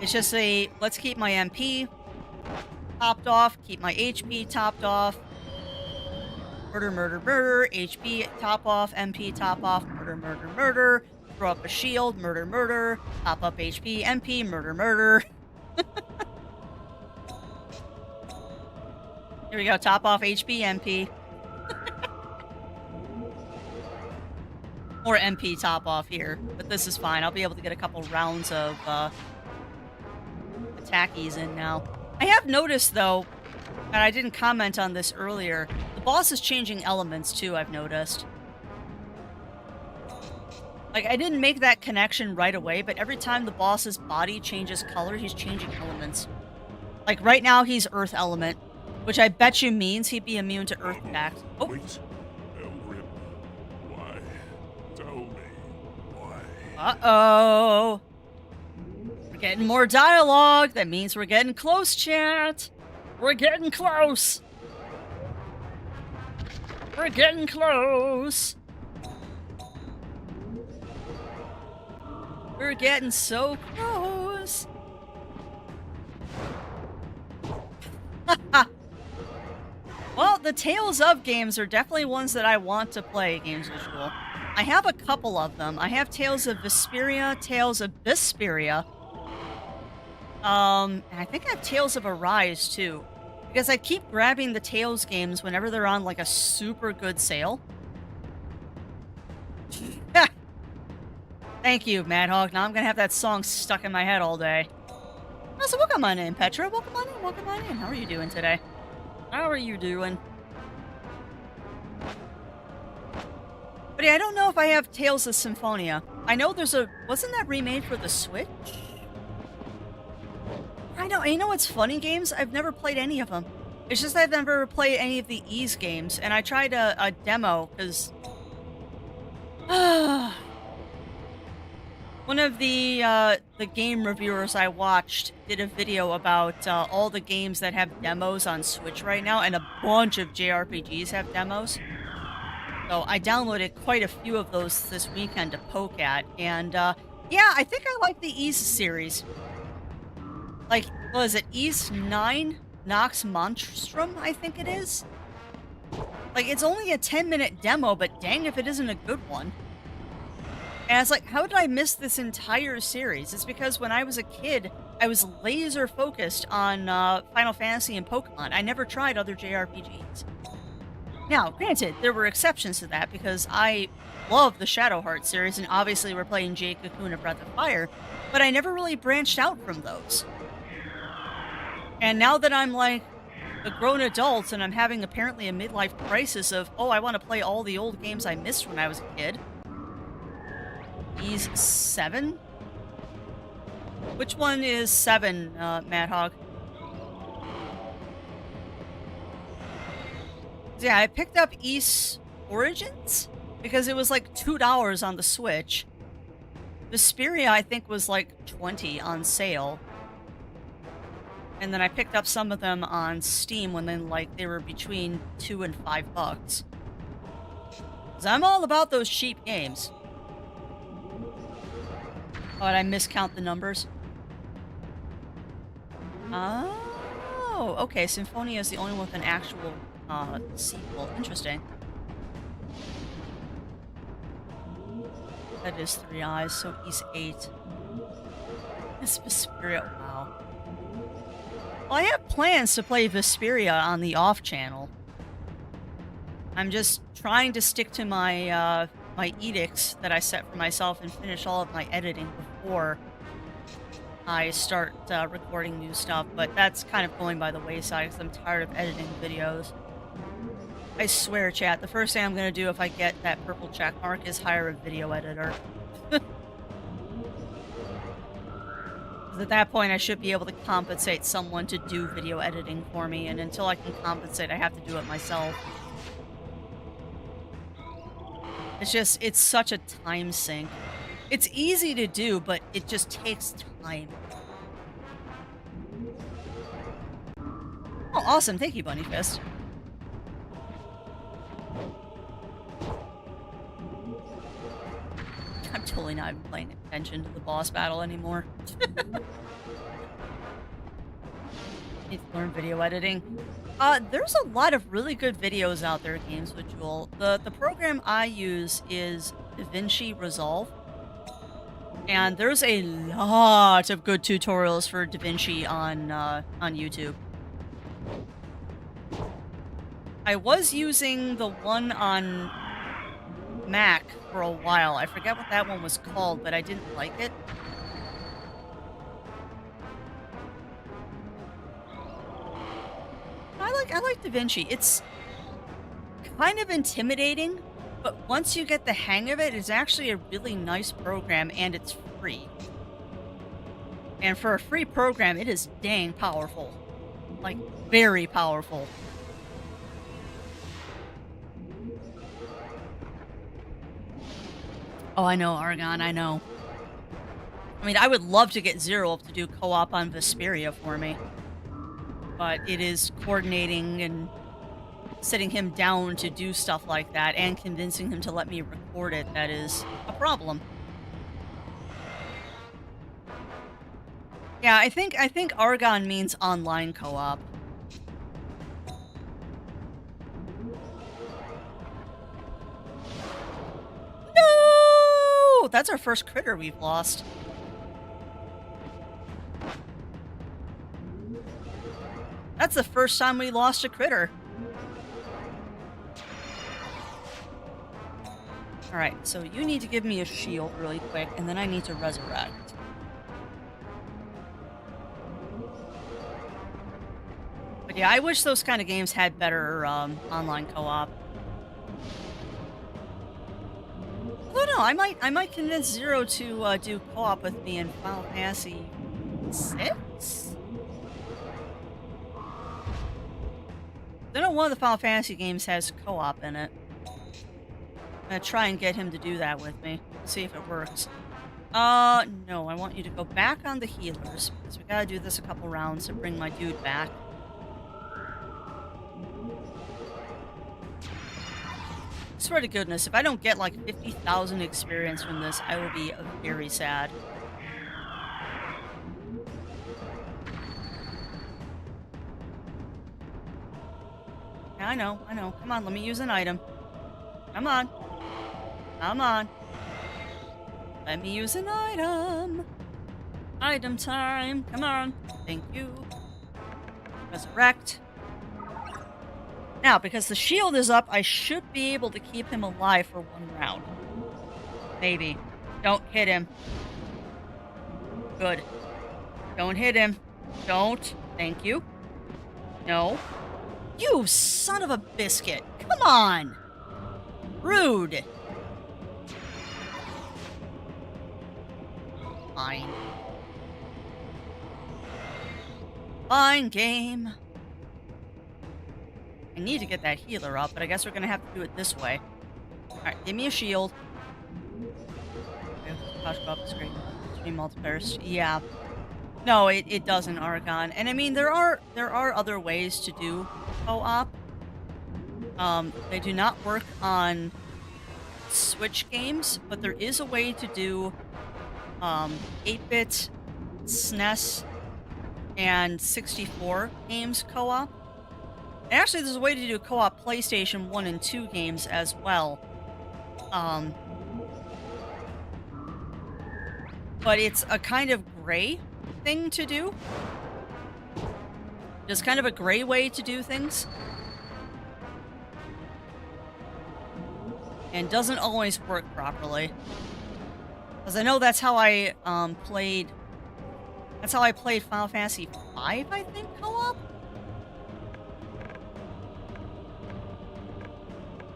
It's just a, let's keep my MP topped off, keep my HP topped off. Murder, murder, murder, HP top off, MP top off, murder, murder, murder. Throw up a shield, murder, murder. Top up HP, MP, murder, murder. Here we go, top off HP, MP. Or MP top off here, but this is fine. I'll be able to get a couple rounds of attackies in now. I have noticed, though, and I didn't comment on this earlier, the boss is changing elements, too, I've noticed. Like, I didn't make that connection right away, but every time the boss's body changes color, he's changing elements. Like, right now, he's Earth Element, which I bet you means he'd be immune to Earth attacks. Oh. Wait, Elgrim. Why? Tell me why. Uh-oh. We're getting more dialogue. That means we're getting close, chat. We're getting close. We're getting close. We're getting so close. Well, the Tales of games are definitely ones that I want to play, Games Visual. I have a couple of them. I have Tales of Vesperia, Tales of Vesperia. And I think I have Tales of Arise, too. Because I keep grabbing the Tales games whenever they're on, like, a super good sale. Thank you, Madhog. Now I'm gonna have that song stuck in my head all day. Oh, so welcome on in, Petra. Welcome on in. How are you doing today? How are you doing? But yeah, I don't know if I have Tales of Symphonia. I know there's a... Wasn't that remade for the Switch? I know. You know what's funny, games? I've never played any of them. It's just I've never played any of the Ease games, and I tried a demo because one of the game reviewers I watched did a video about all the games that have demos on Switch right now, and a bunch of JRPGs have demos. So I downloaded quite a few of those this weekend to poke at, and yeah, I think I like the Ease series. Like, what is it? Ease 9? Nox Monstrum, I think it is? Like, it's only a 10-minute demo, but dang if it isn't a good one. And it's like, how did I miss this entire series? It's because when I was a kid, I was laser focused on Final Fantasy and Pokemon. I never tried other JRPGs. Now, granted, there were exceptions to that because I love the Shadow Heart series, and obviously we're playing Jade, Cocoon, and Breath of Fire, but I never really branched out from those. And now that I'm like a grown adult and I'm having apparently a midlife crisis of, oh, I want to play all the old games I missed when I was a kid. He's 7? Which one is 7, Mad Hog? Yeah, I picked up Ys Origins because it was like $2 on the Switch. Vesperia, I think, was like $20 on sale. And then I picked up some of them on Steam when they were between $2 and $5. Because I'm all about those cheap games. Oh, did I miscount the numbers? Oh, okay. Symphonia is the only one with an actual sequel. Interesting. That is 3 eyes, so he's 8. This Vesperia, wow. Well, I have plans to play Vesperia on the off channel. I'm just trying to stick to my my edicts that I set for myself and finish all of my editing before I start recording new stuff, but that's kind of going by the wayside because I'm tired of editing videos. I swear, chat, the first thing I'm going to do if I get that purple check mark is hire a video editor. At that point, I should be able to compensate someone to do video editing for me, and until I can compensate, I have to do it myself. It's such a time sink. It's easy to do, but it just takes time. Oh, awesome. Thank you, Bunny Fist. I'm totally not even paying attention to the boss battle anymore. Need to learn video editing. There's a lot of really good videos out there, Games with Jewel. The program I use is DaVinci Resolve. And there's a lot of good tutorials for DaVinci on YouTube. I was using the one on Mac for a while. I forget what that one was called, but I didn't like it. I like DaVinci. It's kind of intimidating, but once you get the hang of it, it's actually a really nice program, and it's free. And for a free program, it is dang powerful. Like, very powerful. Oh, I know, Argon, I know. I mean, I would love to get Zero up to do co-op on Vesperia for me. But it is coordinating and sitting him down to do stuff like that and convincing him to let me record it that is a problem. Yeah, I think Argon means online co-op. No! That's our first critter we've lost. That's the first time we lost a critter. Alright, so you need to give me a shield really quick, and then I need to resurrect. But yeah, I wish those kind of games had better online co-op. Oh no, I might convince Zero to do co-op with me in Final Fantasy 6? I know one of the Final Fantasy games has co-op in it. I'm gonna try and get him to do that with me. See if it works. No, I want you to go back on the healers, because we gotta do this a couple rounds to bring my dude back. Swear to goodness, if I don't get like 50,000 experience from this, I will be very sad. Yeah, I know. Come on, let me use an item. Come on. Come on. Let me use an item. Item time. Come on. Thank you. Resurrect. Now, because the shield is up, I should be able to keep him alive for one round. Maybe. Don't hit him. Good. Don't hit him. Don't. Thank you. No. You son of a biscuit. Come on. Rude. Fine. Fine game. I need to get that healer up, but I guess we're gonna have to do it this way. Alright, give me a shield. Okay, go up the screen. Stream multiplayer. Yeah. No, it doesn't, Argon. And I mean, there are other ways to do co-op. They do not work on Switch games, but there is a way to do 8-bit, SNES, and 64 games co-op. And actually, there's a way to do co-op PlayStation 1 and 2 games as well. But it's a kind of gray thing to do. It's kind of a gray way to do things. And doesn't always work properly. Because I know that's how I played... That's how I played Final Fantasy V, I think, co-op?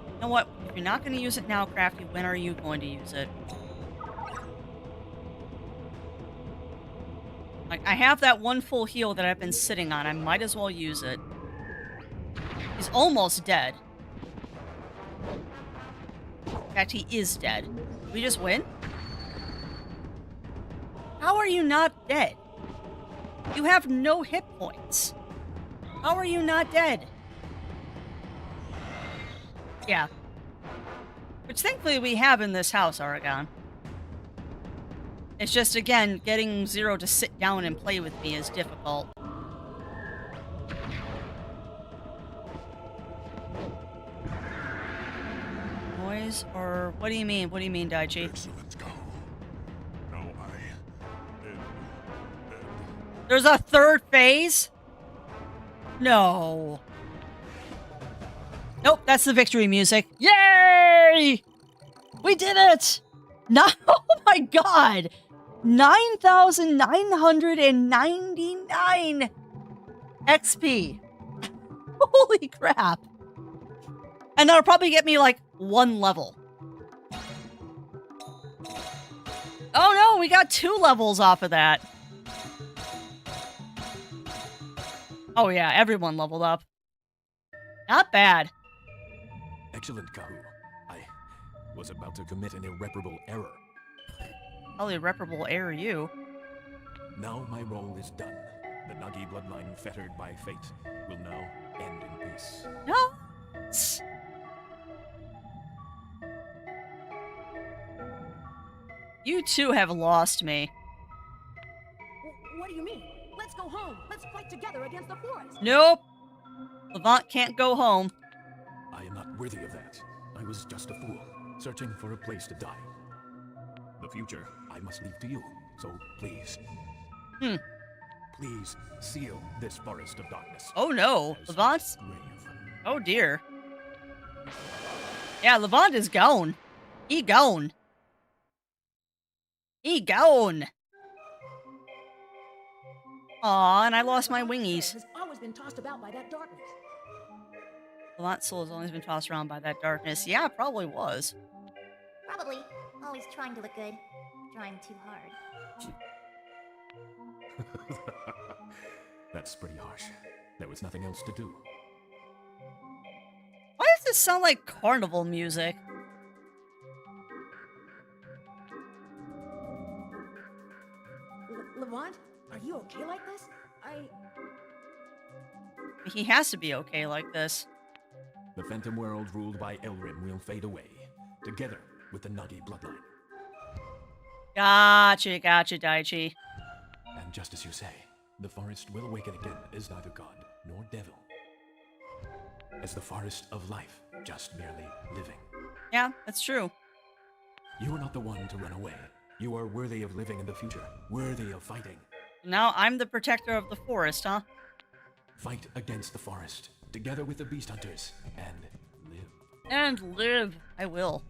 You know what? If you're not going to use it now, Crafty, when are you going to use it? Like, I have that one full heal that I've been sitting on. I might as well use it. He's almost dead. In fact, he is dead. Did we just win? How are you not dead? You have no hit points. How are you not dead? Yeah. Which thankfully we have in this house, Aragon. It's just, again, getting Zero to sit down and play with me is difficult. Noise, or what do you mean? What do you mean, Daichi? Excellent, go. Now There's a third phase? No. Nope, that's the victory music. Yay! We did it! No, oh my god! 9,999 XP. Holy crap. And that'll probably get me like one level. Oh no, we got 2 levels off of that. Oh yeah, everyone leveled up. Not bad. Excellent, Kahu. I was about to commit an irreparable error. I'll irreparable error you. Now my role is done. The Nagi bloodline, fettered by fate, will now end in peace. No. You two have lost me. What do you mean? Let's go home. Let's fight together against the forest. Nope. Levant can't go home. I am not worthy of that. I was just a fool, searching for a place to die. The future I must leave to you, so please. Please seal this forest of darkness. Oh no. as Levant's... grave. Oh dear. Yeah, Levant is gone. He gone. He gone. Aw, and I lost my wingies. Has always been tossed about by that darkness. Levant's soul has always been tossed around by that darkness. Yeah, it probably was. Probably. Always trying to look good. Trying too hard. That's pretty harsh. There was nothing else to do. this sound like carnival music? Levant, are you okay like this? He has to be okay like this. The Phantom world ruled by Elrim will fade away, together with the Nagi bloodline. Gotcha, Daichi. And just as you say, the forest will awaken again as neither god nor devil. As the forest of life, just merely living. Yeah, that's true. You are not the one to run away. You are worthy of living in the future, worthy of fighting. Now I'm the protector of the forest, huh? Fight against the forest, together with the beast hunters, and live. And live. I will.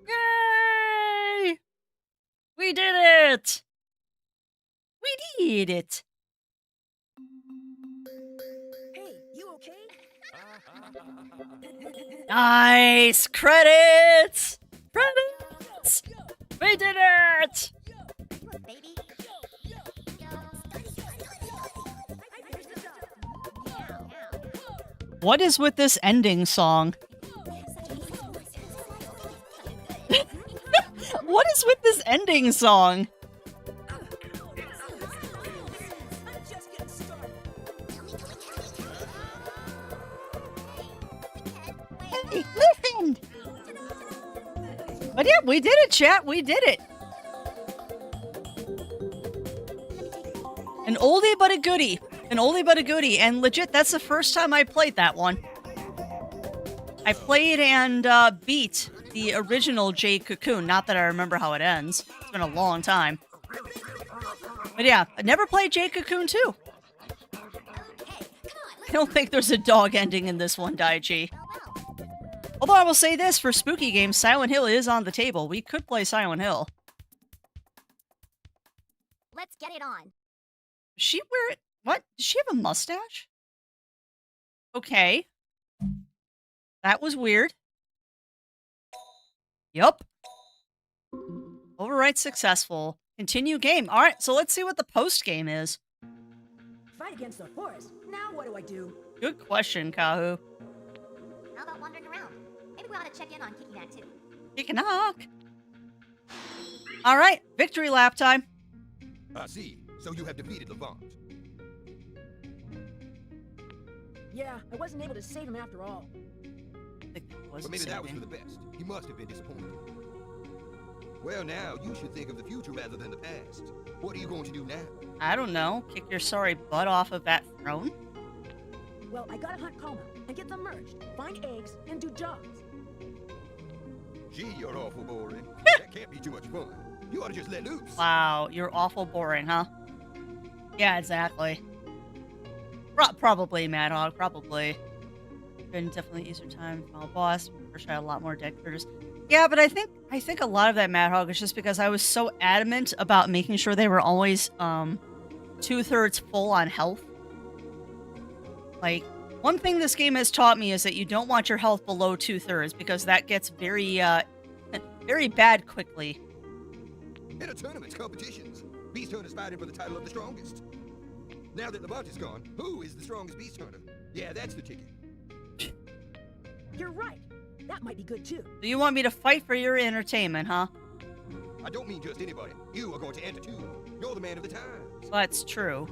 Yay! We did it! We did it! Hey, you okay? Nice! Credits! Credits! We did it! Look, baby. What is with this ending song? What is with this ending song? Hey, listen! But yeah, we did it, chat. We did it. An oldie but a goodie. An oldie but a goodie. And legit, that's the first time I played that one. I played and beat the original Jade Cocoon. Not that I remember how it ends. It's been a long time. But yeah, I never played Jade Cocoon 2. I don't think there's a dog ending in this one, Daichi. Although I will say this, for spooky games, Silent Hill is on the table. We could play Silent Hill. Let's get it on. Does she wear it? What? Does she have a mustache? Okay. That was weird. Yup. Overwrite successful. Continue game. Alright, so let's see what the post game is. Fight against the forest. Now what do I do? Good question, Kahu. How about wandering around? Maybe we ought to check in on Kiki Nat too. Kick a knock. Alright, victory lap time. I see. So you have defeated Levant. Yeah, I wasn't able to save him after all. I think that was But maybe that was for the best. He must have been disappointed. Well, now you should think of the future rather than the past. What are you going to do now? I don't know. Kick your sorry butt off of that throne? Well, I gotta hunt Koma and get them merged, find eggs, and do jobs. Gee, you're awful boring. That can't be too much fun. You ought to just let loose. Wow, you're awful boring, huh? Yeah, exactly. Probably, Mad Hog, probably. Been definitely easier time. Final boss. First, I had a lot more deck critters. Yeah, but I think a lot of that Mad Hog is just because I was so adamant about making sure they were always 2/3 full on health. Like, one thing this game has taught me is that you don't want your health below 2/3 because that gets very very bad quickly. In a tournament's competitions, Beast Hunter's fighting for the title of the strongest. Now that Levant is gone, who is the strongest Beast Hunter? Yeah, that's the ticket. You're right. That might be good too. Do you want me to fight for your entertainment, huh? I don't mean just anybody. You are going to enter too. You're the man of the times. That's true.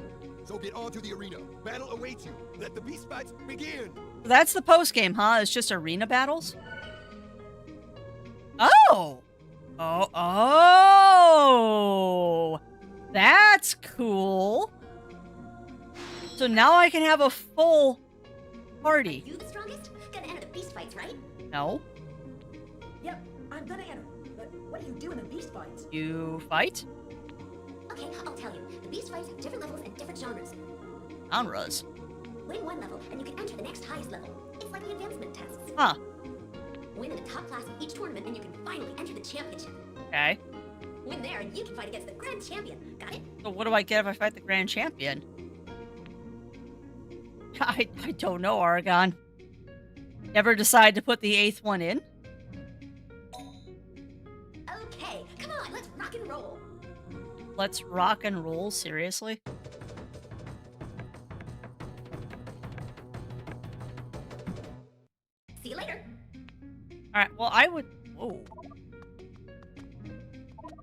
So get on to the arena. Battle awaits you. Let the beast fights begin. That's the post game, huh? It's just arena battles? Oh! Oh! That's cool. So now I can have a full party. You the strongest? Gonna enter the beast fights, right? No. Yep, I'm gonna enter. But what do you do in the beast fights? You fight? Okay, I'll tell you. The beast fights have different levels and different genres. Genres. Win one level, and you can enter the next highest level. It's like the advancement tests. Huh. Win in the top class of each tournament, and you can finally enter the championship. Okay. Win there, and you can fight against the grand champion. Got it? So what do I get if I fight the grand champion? I don't know, Aragon. Ever decide to put the 8th one in? Okay, come on, let's rock and roll. Let's rock and roll, seriously?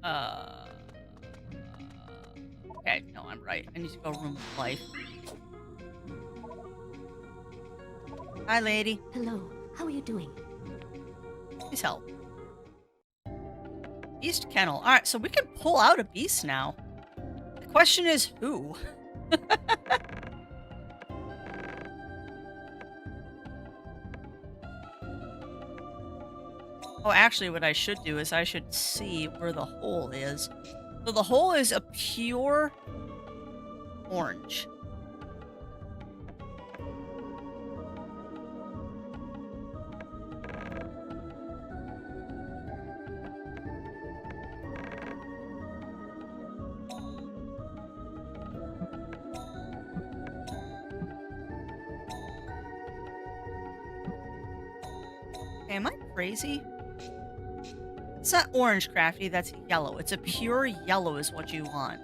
Uh. Okay, no, I'm right. I need to go room of life. Hi, lady. Hello, how are you doing? Please help. Beast kennel. Alright, so we can pull out a beast now. The question is who? Oh, actually, what I should do is I should see where the hole is. So the hole is a pure orange. Okay, am I crazy? It's not orange, Crafty, that's yellow. It's a pure yellow is what you want.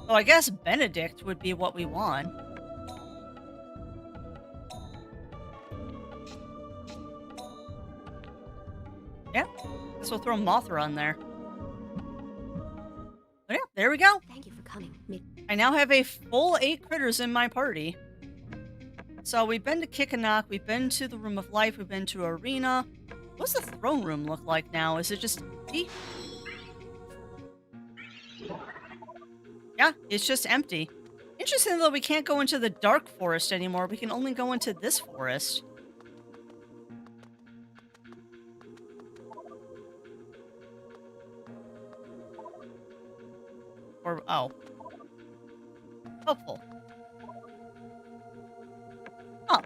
So I guess Benedict would be what we want. Yeah, guess we'll throw Mothra on there. But yeah, there we go. Thank you for coming. I now have a full 8 critters in my party. So we've been to Kick-a-Knock, we've been to the Room of Life, we've been to Arena. What's the throne room look like now? Is it just empty? Yeah, it's just empty. Interesting though, we can't go into the dark forest anymore. We can only go into this forest. Or, oh. Helpful. Huh.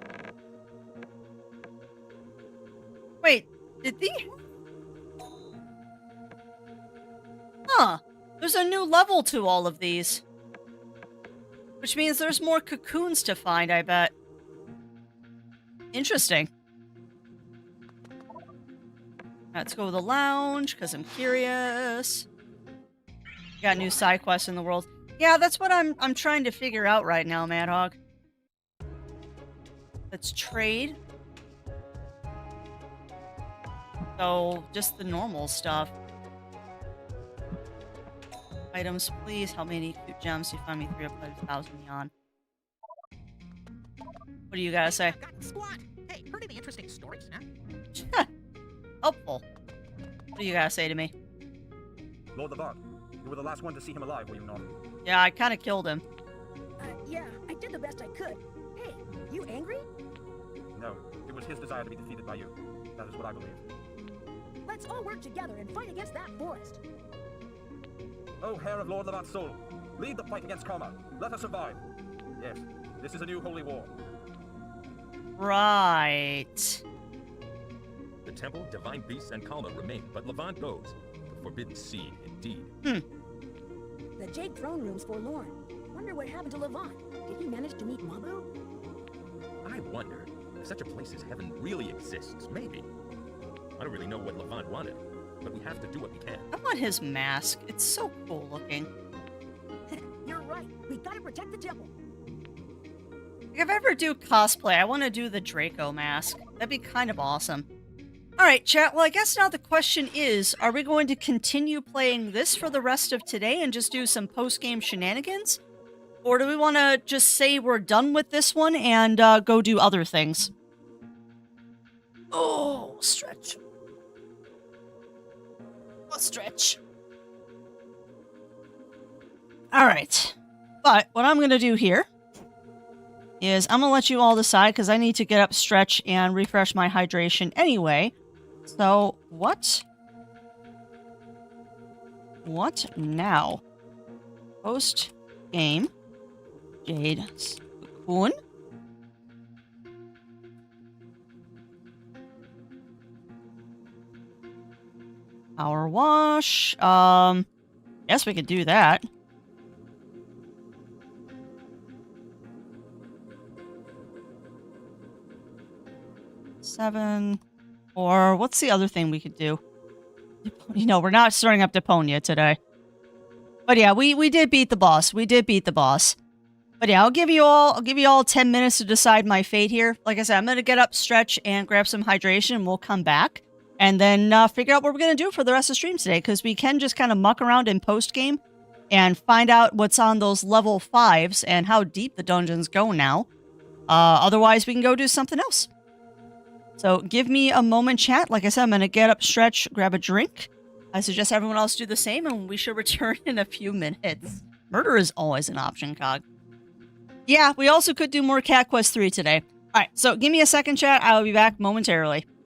Wait, did the... Huh. There's a new level to all of these. Which means there's more cocoons to find, I bet. Interesting. Let's go to the lounge, because I'm curious. Got new side quests in the world. Yeah, that's what I'm trying to figure out right now, Mad Hog. Let's trade. So, just the normal stuff. Items, please help me need cute gems. You find me 3 up 5,000 neon. What do you gotta say? Squat. Hey, heard any interesting stories, huh? Helpful. What do you gotta say to me? Lord Levant, you were the last one to see him alive, were you not? Yeah, I kind of killed him. Yeah, I did the best I could. Hey, you angry? No, it was his desire to be defeated by you. That is what I believe. Let's all work together and fight against that forest. Oh, Hair of Lord Levant's soul, lead the fight against karma. Let us survive. Yes, this is a new holy war. Right. The temple, divine beasts, and Kalma remain, but Levant goes. The forbidden seed, indeed. The Jade throne room's forlorn. Wonder what happened to Levant. Did he manage to meet Mabu? I wonder if such a place as heaven really exists. Maybe. I don't really know what Levant wanted, but we have to do what we can. I want his mask. It's so cool looking. You're right. We gotta protect the temple. If I ever do cosplay, I want to do the Draco mask. That'd be kind of awesome. Alright, chat. Well, I guess now the question is, are we going to continue playing this for the rest of today and just do some post-game shenanigans? Or do we want to just say we're done with this one and go do other things? Oh, stretch. Oh, stretch. Alright. But what I'm going to do here is I'm going to let you all decide because I need to get up, stretch, and refresh my hydration anyway. So, what? What now? Post game. Jade. Cocoon. Power wash. Guess we could do that. Seven. Or what's the other thing we could do? You know, we're not starting up Deponia today. But yeah, we did beat the boss. We did beat the boss. But yeah, I'll give you all 10 minutes to decide my fate here. Like I said, I'm gonna get up, stretch, and grab some hydration, and we'll come back. and then figure out what we're going to do for the rest of the stream today, because we can just kind of muck around in post-game and find out what's on those level 5s and how deep the dungeons go now. Otherwise, we can go do something else. So give me a moment, chat. Like I said, I'm going to get up, stretch, grab a drink. I suggest everyone else do the same, and we should return in a few minutes. Murder is always an option, Cog. Yeah, we also could do more Cat Quest 3 today. All right, so give me a second, chat. I will be back momentarily.